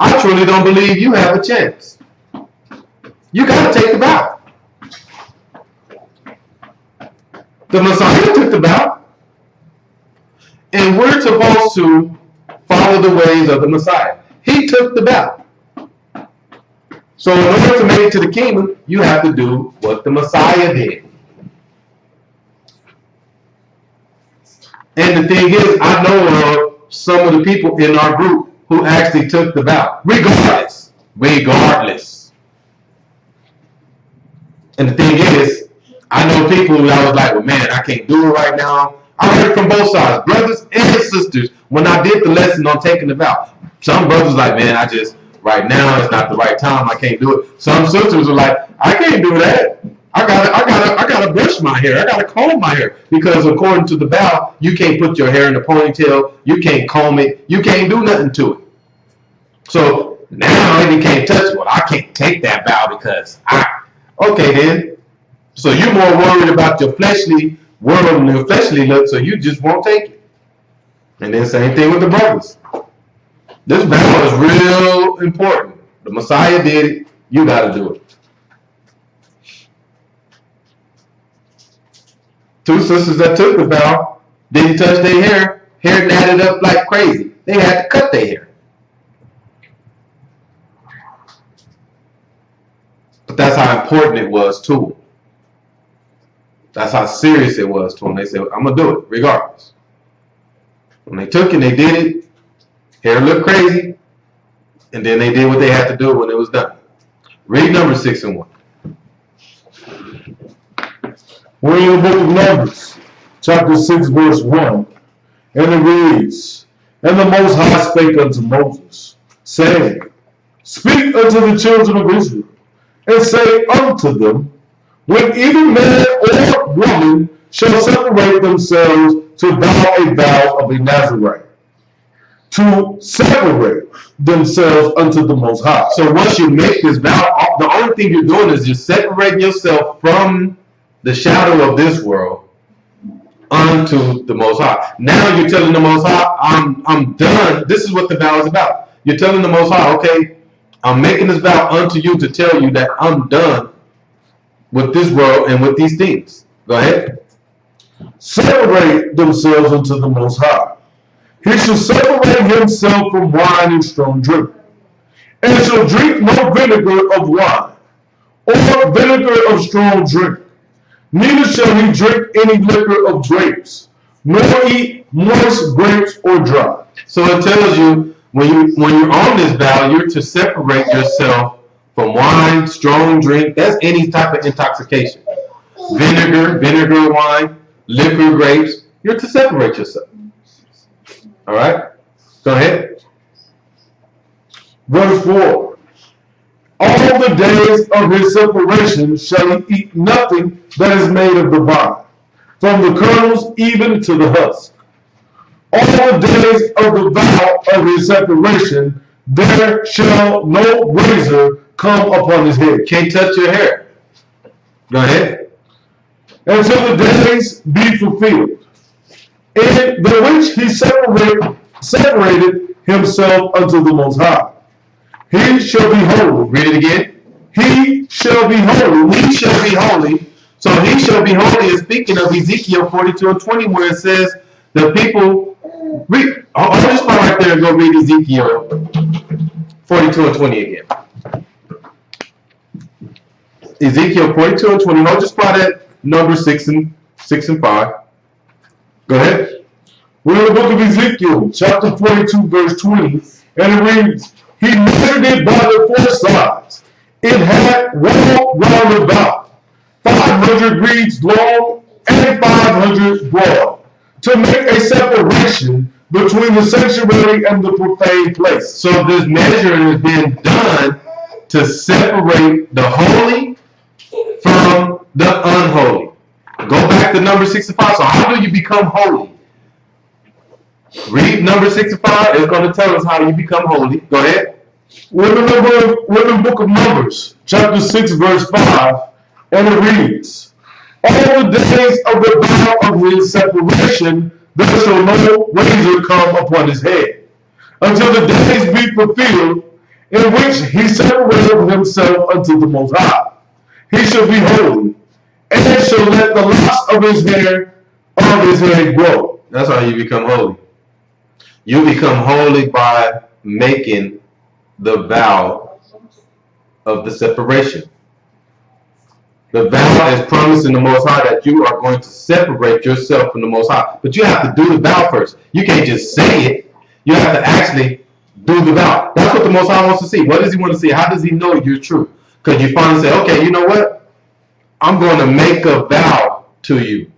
I truly don't believe you have a chance. You got to take the vow. The Messiah took the vow. And we're supposed to follow the ways of the Messiah. He took the vow. So in order to make it to the kingdom, you have to do what the Messiah did. And the thing is, I know of some of the people in our group who actually took the vow. Regardless. And the thing is, I know people who I was like, well, man, I can't do it right now. I heard it from both sides, brothers and sisters, when I did the lesson on taking the vow. Some brothers like, man, right now it's not the right time. I can't do it. Some sisters are like, I can't do that. I gotta brush my hair. I gotta comb my hair, because according to the vow, you can't put your hair in a ponytail. You can't comb it. You can't do nothing to it. So now you can't touch it. Well, I can't take that vow because okay then. So you're more worried about your fleshly world and your fleshly look, so you just won't take it. And then same thing with the brothers. This vow is real important. The Messiah did it. You got to do it. 2 sisters that took the vow didn't touch their hair. Hair natted up like crazy. They had to cut their hair. But that's how important it was to them. That's how serious it was to them. They said, I'm going to do it regardless. When they took it, they did it. Hair looked crazy. And then they did what they had to do when it was done. Read Numbers 6 and 1. We're in the book of Numbers, chapter 6, verse 1. And it reads, And the Most High spake unto Moses, saying, Speak unto the children of Israel, and say unto them, When either man or woman shall separate themselves to vow a vow of a Nazarite, to separate themselves unto the Most High. So once you make this vow, the only thing you're doing is just separating yourself from the shadow of this world unto the Most High. Now you're telling the Most High, I'm done. This is what the vow is about. You're telling the Most High, okay, I'm making this vow unto you to tell you that I'm done with this world and with these things. Go ahead. Separate themselves unto the Most High. He shall separate himself from wine and strong drink, and shall drink no vinegar of wine, or vinegar of strong drink. Neither shall he drink any liquor of grapes, nor eat moist grapes or dry. So it tells you when you're on this vow, you're to separate yourself from wine, strong drink. That's any type of intoxication. Vinegar wine, liquor, grapes. You're to separate yourself. All right? Go ahead. Verse 4. All the days of his separation shall he eat nothing that is made of the vine, from the kernels even to the husk. all the days of the vow of his separation, there shall no razor come upon his head. Can't touch your hair. Go ahead. Until the days be fulfilled, in the which he separated himself unto the Most High. He shall be holy. Read it again. He shall be holy. He shall be holy. So he shall be holy is speaking of Ezekiel 42 and 20, where it says the people read. I'll just stop right there and go read Ezekiel 42 and 20 again. Ezekiel 42 and 20. I'll just spot at number 6 and 5. Go ahead. We're in the book of Ezekiel, chapter 42, verse 20, and it reads, he measured it by the four sides. It had wall round about, 500 reeds long and 500 broad, to make a separation between the sanctuary and the profane place. So this measuring has been done to separate the holy from the unholy. Go back to number 65. So how do you become holy? Read number 65. It's going to tell us how you become holy. Go ahead. We're in the book of Numbers, chapter 6, verse 5, and it reads, all the days of the vow of his separation, there shall no razor come upon his head, until the days be fulfilled, in which he separated himself unto the Most High. He shall be holy, and shall let the locks of his head grow. That's how you become holy. You become holy by making the vow of the separation. The vow is promising the Most High that you are going to separate yourself from the Most High. But you have to do the vow first. You can't just say it. You have to actually do the vow. That's what the Most High wants to see. What does he want to see? How does he know you're true? Because you finally say, okay, you know what? I'm going to make a vow to you.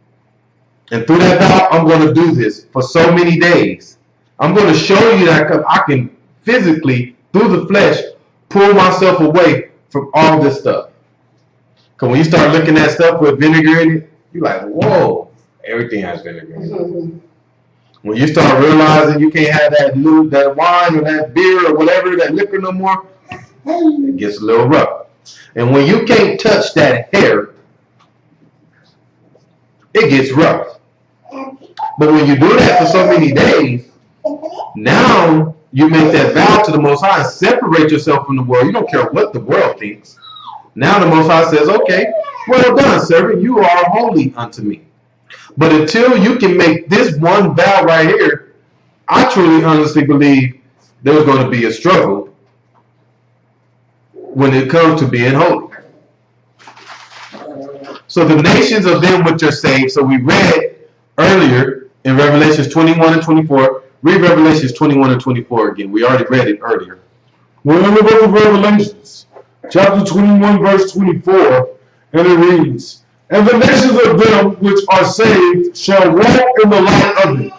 And through that vow, I'm going to do this for so many days. I'm going to show you that I can physically, through the flesh, pull myself away from all this stuff. Because when you start looking at stuff with vinegar in it, you're like, whoa, everything has vinegar in it. When you start realizing you can't have that wine or that beer or whatever, that liquor no more, it gets a little rough. And when you can't touch that hair, it gets rough. But when you do that for so many days, now you make that vow to the Most High and separate yourself from the world. You don't care what the world thinks. Now the Most High says, okay, well done, servant. You are holy unto me. But until you can make this one vow right here, I truly, honestly believe there's going to be a struggle when it comes to being holy. So the nations of them which are saved, so we read earlier in Revelations 21 and 24, read Revelations 21 and 24 again. We already read it earlier. We're in the book of Revelations, chapter 21, verse 24, and it reads, and the nations of them which are saved shall walk in the light of it,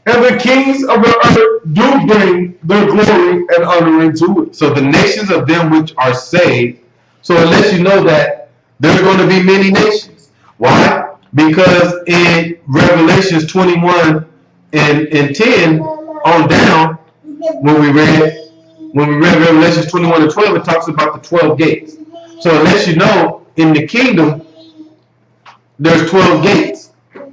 and the kings of the earth do bring their glory and honor into it. So the nations of them which are saved, so it lets you know that there are going to be many nations. Why? Because in Revelations 21 and 10 on down, when we read Revelations 21 and 12, it talks about the 12 gates. So it lets you know in the kingdom there's 12 gates,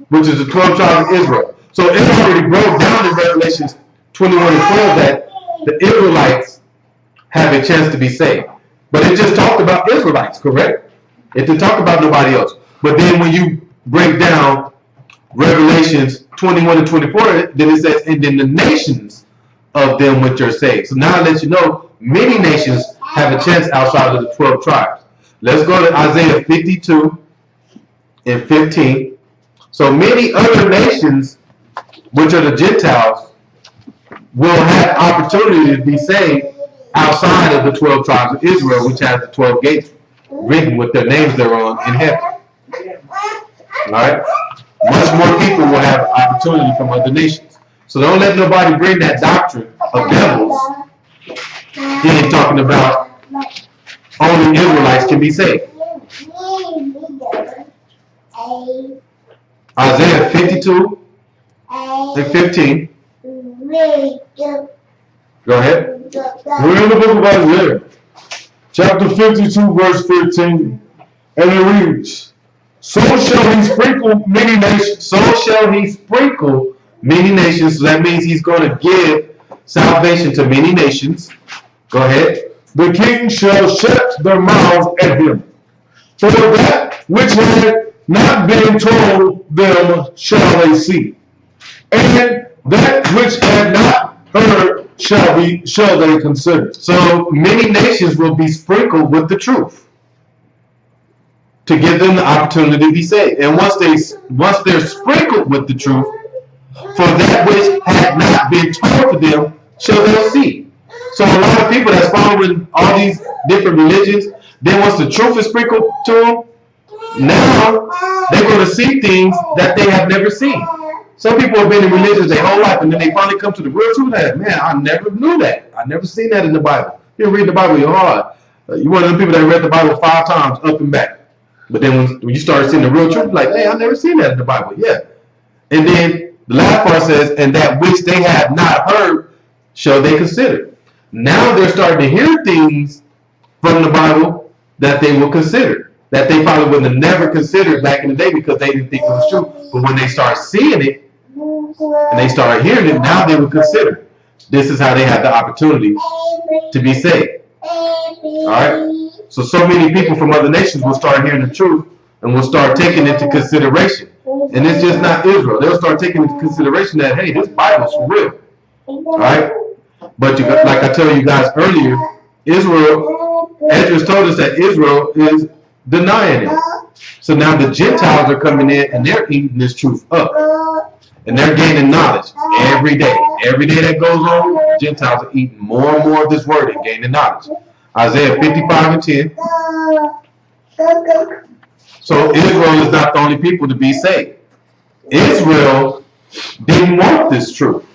which is the 12 tribes of Israel. So it already broke down in Revelations 21 and 12 that the Israelites have a chance to be saved. But it just talked about Israelites, correct? It didn't talk about nobody else. But then when you break down Revelations 21 and 24, then it says, and then the nations of them which are saved. So now it lets you know many nations have a chance outside of the 12 tribes. Let's go to Isaiah 52 and 15. So many other nations, which are the Gentiles, will have opportunity to be saved outside of the 12 tribes of Israel, which has the 12 gates written with their names thereon in heaven. All right? Much more people will have opportunity from other nations. So don't let nobody bring that doctrine of devils. He ain't talking about only Israelites can be saved. Isaiah 52 and 15. Go ahead. We're in the book of Isaiah, chapter 52, verse 15, and it reads, So shall he sprinkle many nations. So shall he sprinkle many nations. So that means he's going to give salvation to many nations. Go ahead. The kings shall shut their mouths at him. For that which had not been told them shall they see, and that which had not heard shall they consider. So many nations will be sprinkled with the truth to give them the opportunity to be saved. And once they're sprinkled with the truth, for that which had not been told to them shall they see. So a lot of people that's following all these different religions, then once the truth is sprinkled to them, now they're going to see things that they have never seen. Some people have been in religions their whole life, and then they finally come to the real truth. Like, man, I never knew that. I never seen that in the Bible. You read the Bible your heart. You're one of the people that read the Bible 5 times up and back. But then when you start seeing the real truth, like, hey, I never seen that in the Bible. Yeah. And then the last part says, and that which they have not heard shall they consider. Now they're starting to hear things from the Bible that they will consider, that they probably would have never considered back in the day because they didn't think it was true. But when they start seeing it and they start hearing it, now they will consider. This is how they have the opportunity to be saved. All right? So many people from other nations will start hearing the truth and will start taking it into consideration. And it's just not Israel. They'll start taking into consideration that, hey, this Bible's for real. All right? But like I told you guys earlier, Israel, Esdras told us that Israel is denying it. So now the Gentiles are coming in and they're eating this truth up. And they're gaining knowledge every day. Every day that goes on, the Gentiles are eating more and more of this word and gaining knowledge. Isaiah 55 and 10. So Israel is not the only people to be saved. Israel didn't want this truth.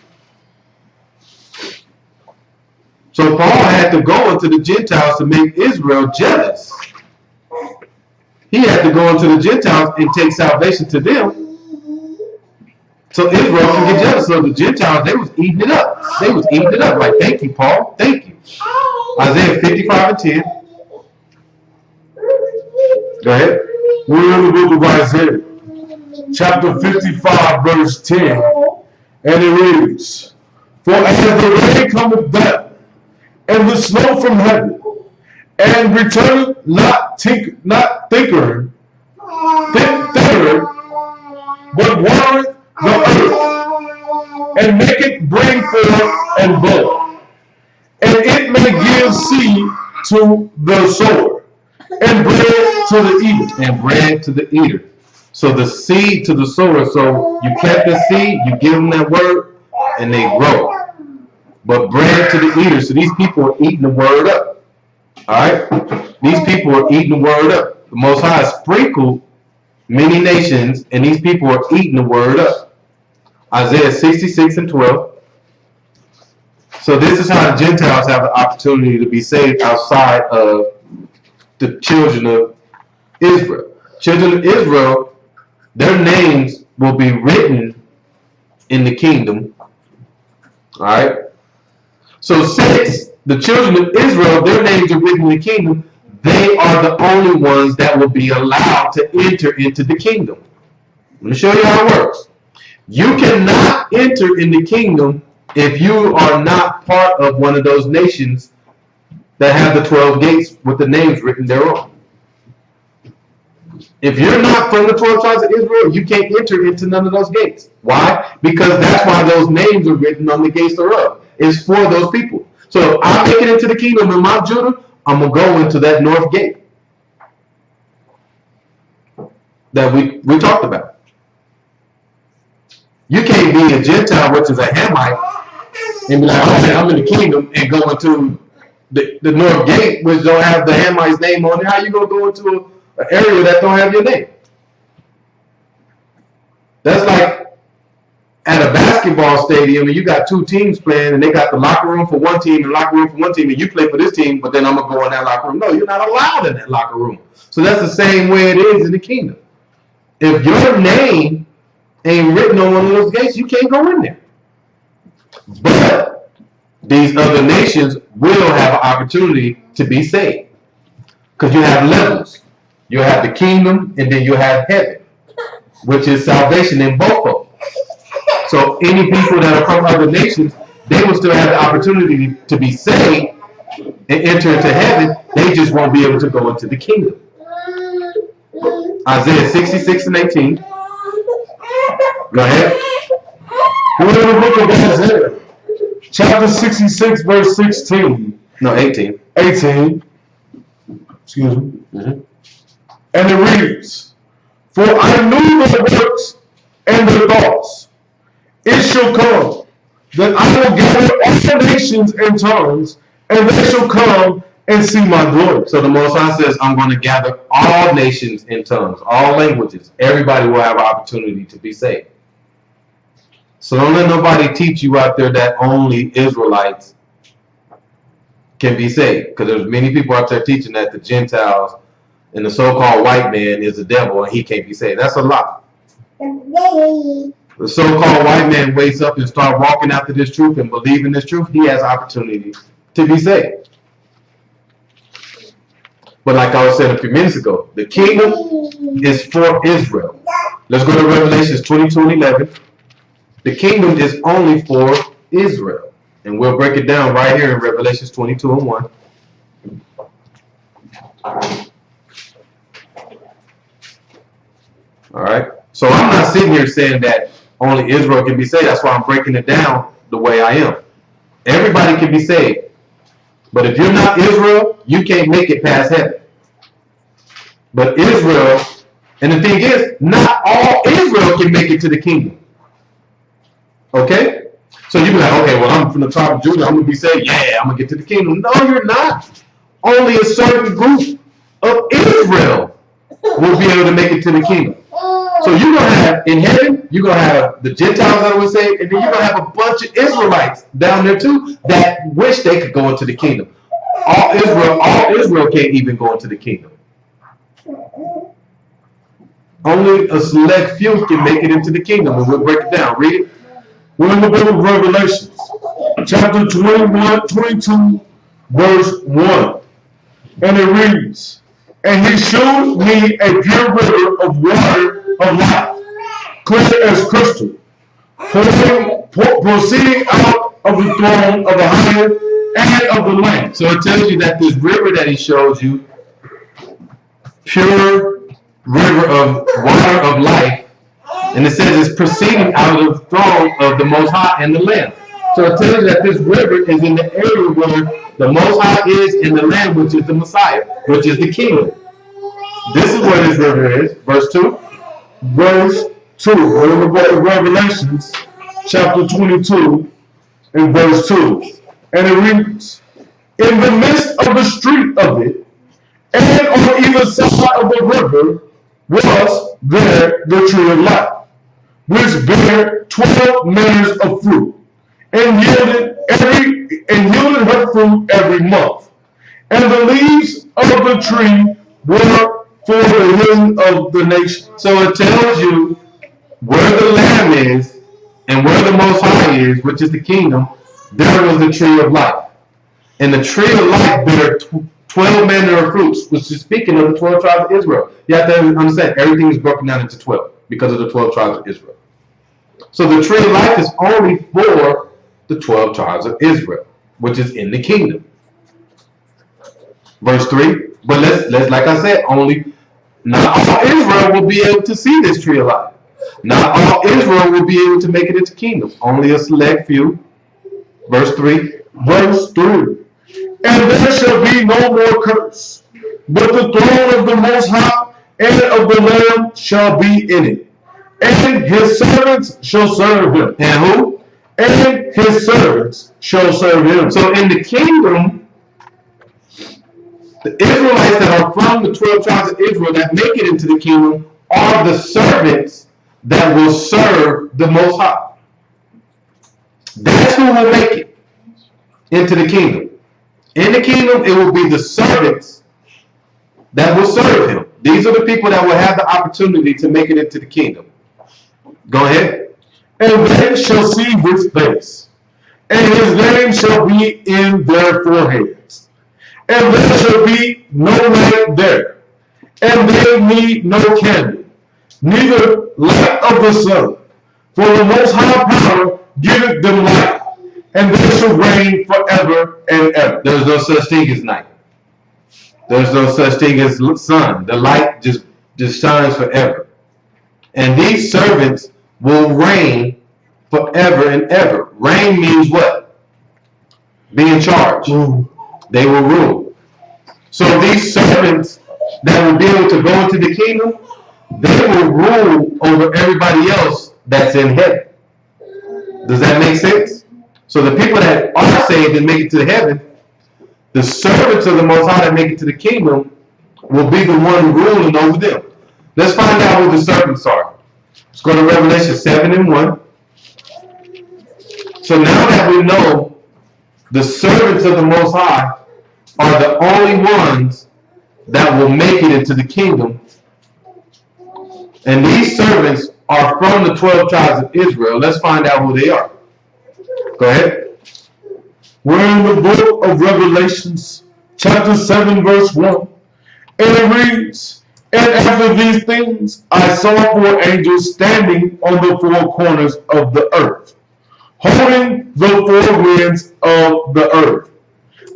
So Paul had to go into the Gentiles to make Israel jealous. He had to go into the Gentiles and take salvation to them, so Israel can get jealous. So the Gentiles, they was eating it up. They was eating it up. Like, thank you, Paul. Thank you. Isaiah 55 and 10. Go ahead. We're in the book of Isaiah, chapter 55, verse 10, and it reads, For as the rain cometh down, and the snow from heaven, and returneth not thicker, but watereth the earth, and maketh bring forth and bud, and it may give seed to the sower, and bread to the eater. And bread to the eater. So the seed to the sower. So you plant the seed, you give them that word, and they grow. But bread to the eater. So these people are eating the word up. All right? These people are eating the word up. The Most High sprinkled many nations, and these people are eating the word up. Isaiah 66 and 12. So this is how the Gentiles have the opportunity to be saved outside of the children of Israel. Children of Israel, their names will be written in the kingdom. All right? So since the children of Israel, their names are written in the kingdom, they are the only ones that will be allowed to enter into the kingdom. Let me show you how it works. You cannot enter in the kingdom if you are not part of one of those nations that have the 12 gates with the names written thereon. If you're not from the 12 tribes of Israel, you can't enter into none of those gates. Why? Because that's why those names are written on the gates thereof. It's for those people. So if I make it into the kingdom in Mount Judah, I'm going to go into that north gate that we talked about. You can't be a Gentile, which is a Hamite, and be like, oh man, I'm in the kingdom, and go into the north gate, which don't have the Hamite's name on it. How you going to go into an area that don't have your name? That's like at a basketball stadium and you got two teams playing and they got the locker room for one team and locker room for one team and you play for this team, but then I'm going to go in that locker room. No, you're not allowed in that locker room. So that's the same way it is in the kingdom. If your name ain't written on one of those gates, you can't go in there. But these other nations will have an opportunity to be saved. Because you have levels. You have the kingdom and then you have heaven, which is salvation in both of them. So any people that are from other nations, they will still have the opportunity to be saved and enter into heaven. They just won't be able to go into the kingdom. Isaiah 66 and 18. Go ahead. We're in the book of Isaiah, chapter 66, verse 16. No, 18. 18. Excuse me. Mm-hmm. And it reads, For I knew the works and the thoughts. It shall come that I will gather all nations and tongues, and they shall come and see my glory. So the Most High says, I'm going to gather all nations in tongues, all languages. Everybody will have an opportunity to be saved. So don't let nobody teach you out there that only Israelites can be saved. Because there's many people out there teaching that the Gentiles and the so-called white man is the devil and he can't be saved. That's a lie. The so-called white man wakes up and starts walking after this truth and believing this truth, he has opportunity to be saved. But like I was saying a few minutes ago, the kingdom is for Israel. Let's go to Revelations 22 and 11. The kingdom is only for Israel. And we'll break it down right here in Revelations 22 and 1. All right. So I'm not sitting here saying that only Israel can be saved. That's why I'm breaking it down the way I am. Everybody can be saved. But if you're not Israel, you can't make it past heaven. But Israel, and the thing is, not all Israel can make it to the kingdom. Okay? So you be like, okay, well, I'm from the tribe of Judah. I'm going to be saved. Yeah, I'm going to get to the kingdom. No, you're not. Only a certain group of Israel will be able to make it to the kingdom. So you're going to have, in heaven, you're going to have the Gentiles that will saved, and then you're going to have a bunch of Israelites down there too that wish they could go into the kingdom. All Israel can't even go into the kingdom. Only a select few can make it into the kingdom, and we'll break it down. Read it. We're in the book of Revelations, chapter 22, verse 1. And it reads, And he showed me a pure river of water of life, clear as crystal, proceeding out of the throne of the higher and of the Lamb. So it tells you that this river that he shows you, pure river of water of life, and it says it's proceeding out of the throne of the Most High and the Lamb. So it tells you that this river is in the area where the Most High is in the Lamb, which is the Messiah, which is the kingdom. This is where this river is. Verse 2. Verse 2. We're in the book of Revelations, chapter 22, and verse 2. And it reads, In the midst of the street of it, and on either side of the river, was there the tree of life, which bare 12 manners of fruit, and yielded her fruit every month. And the leaves of the tree were for the healing of the nation. So it tells you where the Lamb is and where the Most High is, which is the kingdom. There was the tree of life. And the tree of life bare 12 manner of fruits, which is speaking of the 12 tribes of Israel. You have to understand, everything is broken down into 12 because of the 12 tribes of Israel. So the tree of life is only for the 12 tribes of Israel, which is in the kingdom. Verse 3. But let's like I said, not all Israel will be able to see this tree of life. Not all Israel will be able to make it into kingdom. Only a select few. Verse 3. Verse 3. And there shall be no more curse, but the throne of the Most High and of the Lamb shall be in it, and his servants shall serve him. And who? And his servants shall serve him. So in the kingdom, the Israelites that are from the 12 tribes of Israel that make it into the kingdom are the servants that will serve the Most High. That's who will make it into the kingdom. In the kingdom, it will be the servants that will serve him. These are the people that will have the opportunity to make it into the kingdom. Go ahead. And they shall see his face, and his name shall be in their foreheads. And there shall be no night there, and they need no candle, neither light of the sun. For the Most High Power giveth them light, and they shall reign forever and ever. There's no such thing as night. There's no such thing as sun. The light just shines forever. And these servants will reign forever and ever. Reign means what? Be in charge. They will rule. So these servants that will be able to go into the kingdom, they will rule over everybody else that's in heaven. Does that make sense? So the people that are saved and make it to heaven, the servants of the Most High that make it to the kingdom will be the one ruling over them. Let's find out who the servants are. Let's go to Revelation 7:1. So now that we know the servants of the Most High are the only ones that will make it into the kingdom, and these servants are from the 12 tribes of Israel, let's find out who they are. Go ahead. We're in the book of Revelations, chapter 7, verse 1. And it reads, And after these things I saw 4 angels standing on the 4 corners of the earth, holding the 4 winds of the earth,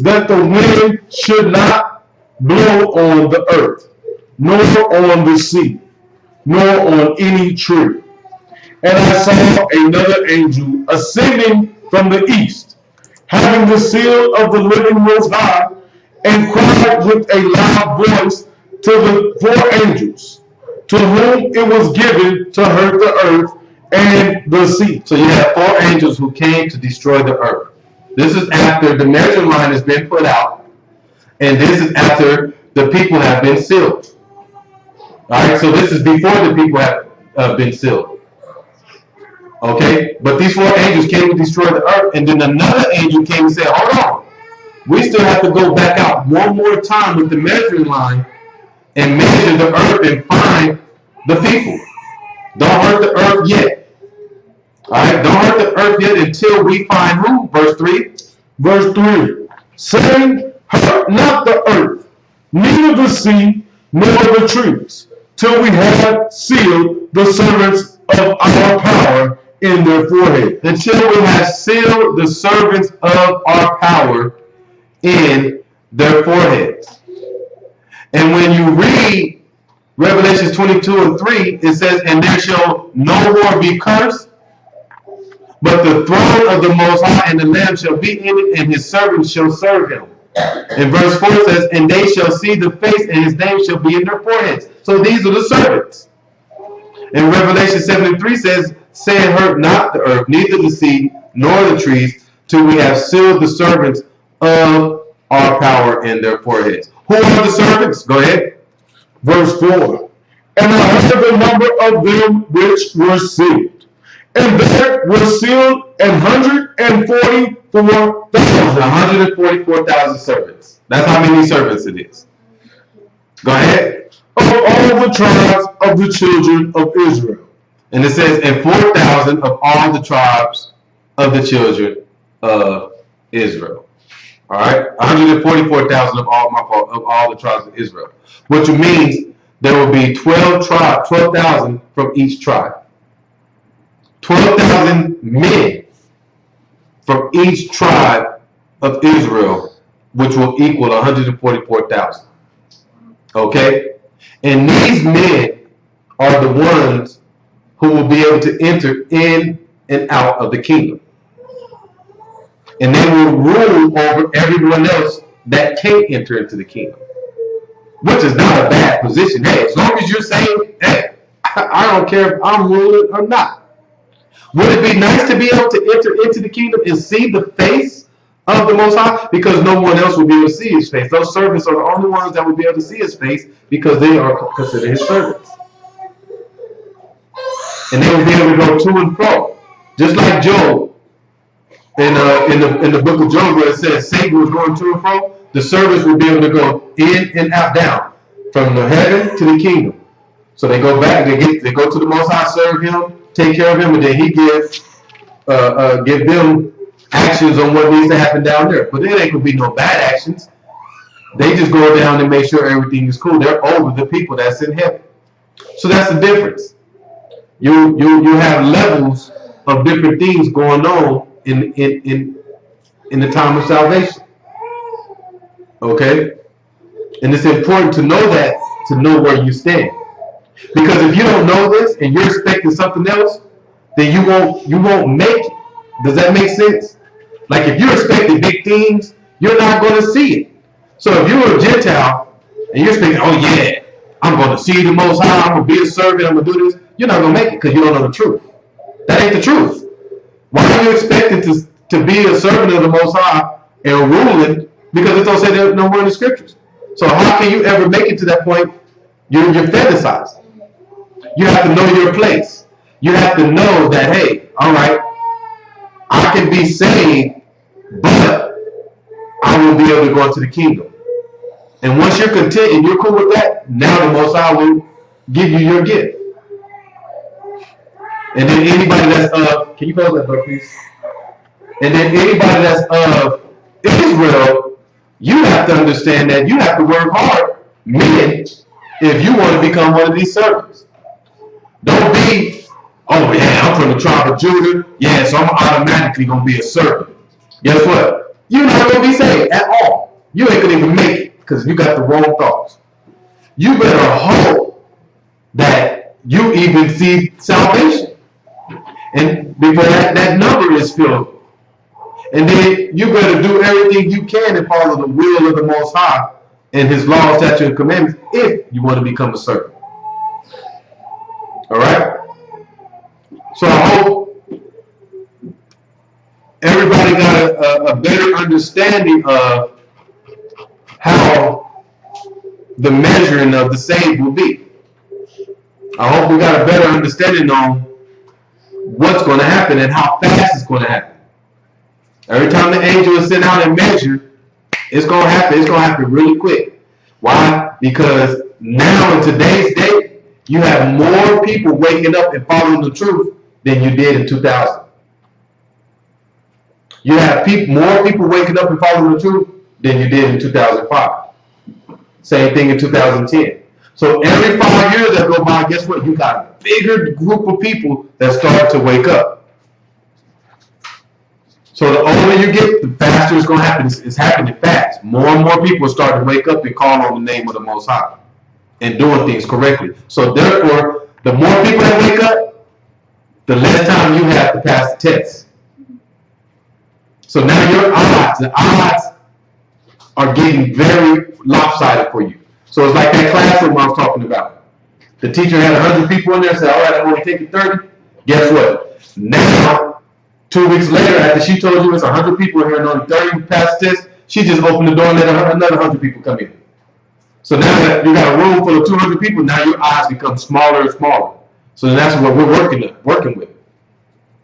that the wind should not blow on the earth, nor on the sea, nor on any tree. And I saw another angel ascending from the east, having the seal of the living Most High, and cried with a loud voice to the 4 angels, to whom it was given to hurt the earth and the sea. So you have 4 angels who came to destroy the earth. This is after the measuring line has been put out, and this is after the people have been sealed. Alright, so this is before the people have been sealed. Okay, but these 4 angels came to destroy the earth, and then another angel came and said, hold on, we still have to go back out one more time with the measuring line and measure the earth and find the people. Don't hurt the earth yet. Alright, don't hurt the earth yet until we find who? Verse 3. Verse 3, saying, hurt not the earth, neither the sea, nor the trees, till we have sealed the servants of our power in their forehead. Until we have sealed the servants of our power in their foreheads. And when you read Revelation 22:3, it says, and there shall no more be cursed, but the throne of the Most High and the Lamb shall be in it, and his servants shall serve him. And verse 4 says, and they shall see the face, and his name shall be in their foreheads. So these are the servants. And Revelation 7:3 says, saying, hurt not the earth, neither the sea, nor the trees, till we have sealed the servants of our power in their foreheads. Who are the servants? Go ahead. Verse 4, and I heard the number of them which were sealed, and there were sealed 144,000 servants. That's how many servants it is. Go ahead. Of all the tribes of the children of Israel. And it says, and 4,000 of all the tribes of the children of Israel. All right, 144,000 of all the tribes of Israel, which means there will be 12,000 from each tribe. 12,000 men from each tribe of Israel, which will equal 144,000. Okay, and these men are the ones who will be able to enter in and out of the kingdom. And they will rule over everyone else that can't enter into the kingdom. Which is not a bad position. Hey, as long as you're saying, hey, I don't care if I'm ruling or not. Would it be nice to be able to enter into the kingdom and see the face of the Most High? Because no one else will be able to see his face. Those servants are the only ones that will be able to see his face because they are considered his servants. And they will be able to go to and fro. Just like Job. In the book of Job, where it says Satan was going to and fro, the servants will be able to go in and out, down, from the heaven to the kingdom. So they go back, they go to the Most High, serve him, take care of him, and then he give them actions on what needs to happen down there. But there ain't gonna be no bad actions. They just go down and make sure everything is cool. They're over the people that's in heaven. So that's the difference. You have levels of different things going on in the time of salvation. Okay? And it's important to know that, to know where you stand. Because if you don't know this and you're expecting something else, then you won't make it. Does that make sense? Like if you're expecting big things, you're not going to see it. So if you're a Gentile and you're expecting, oh yeah, I'm going to see the Most High, I'm going to be a servant, I'm going to do this, you're not going to make it because you don't know the truth. That ain't the truth. Why are you expecting to be a servant of the Most High and ruling? Because it don't say that nowhere in the scriptures. So how can you ever make it to that point? You're fantasizing. You have to know your place. You have to know that, hey, all right, I can be saved, but I will be able to go into the kingdom. And once you're content and you're cool with that, now the Most High will give you your gift. And then anybody that's of, can you close that door, please? And then anybody that's of Israel, you have to understand that you have to work hard, men, if you want to become one of these servants. Don't be, oh yeah, I'm from the tribe of Judah, yeah, so I'm automatically going to be a servant. Guess what? You're not going to be saved at all. You ain't going to even make it because you got the wrong thoughts. You better hope that you even see salvation. And before that number is filled. And then you better do everything you can to follow the will of the Most High and His laws, statutes, and commandments if you want to become a servant. All right? So I hope everybody got a better understanding of how the measuring of the saved will be. I hope we got a better understanding on what's going to happen and how fast it's going to happen. Every time the angel is sent out and measured, it's going to happen. It's going to happen really quick. Why? Because now in today's day, you have more people waking up and following the truth than you did in 2000. You have more people waking up and following the truth than you did in 2005. Same thing in 2010. So every 5 years that go by, guess what? You got a bigger group of people that start to wake up. So the older you get, the faster it's going to happen. It's happening fast. More and more people start to wake up and call on the name of the Most High and doing things correctly. So therefore, the more people that wake up, the less time you have to pass the test. So now the odds are getting very lopsided for you. So it's like that classroom I was talking about. The teacher had 100 people in there and said, all right, I'm only taking 30. Guess what? Now, 2 weeks later, after she told you it's 100 people in here and only 30 passed the test, she just opened the door and let another 100 people come in. So now that you got a room full of 200 people, now your odds become smaller and smaller. So that's what we're working with.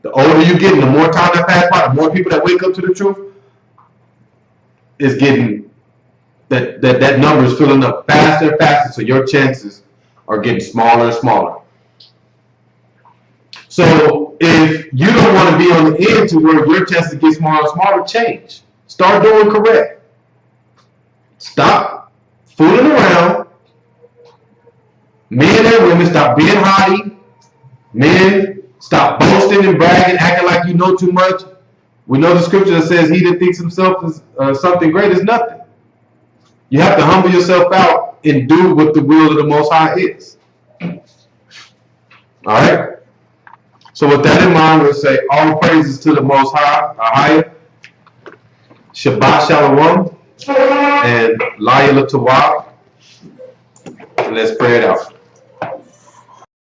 The older you get and the more time that passes by, the more people that wake up to the truth is getting, that number is filling up faster and faster, so your chances are getting smaller and smaller. So if you don't want to be on the end to where your chances get smaller and smaller, change. Start doing correct. Stop fooling around. Men and women, stop being haughty. Men, stop boasting and bragging, acting like you know too much. We know the scripture that says he that thinks himself is something great is nothing. You have to humble yourself out and do what the will of the Most High is. All right? So with that in mind, we'll say all praises to the Most High, Ahaya, Shabbat Shalom, and Laila Tawab. And let's pray it out.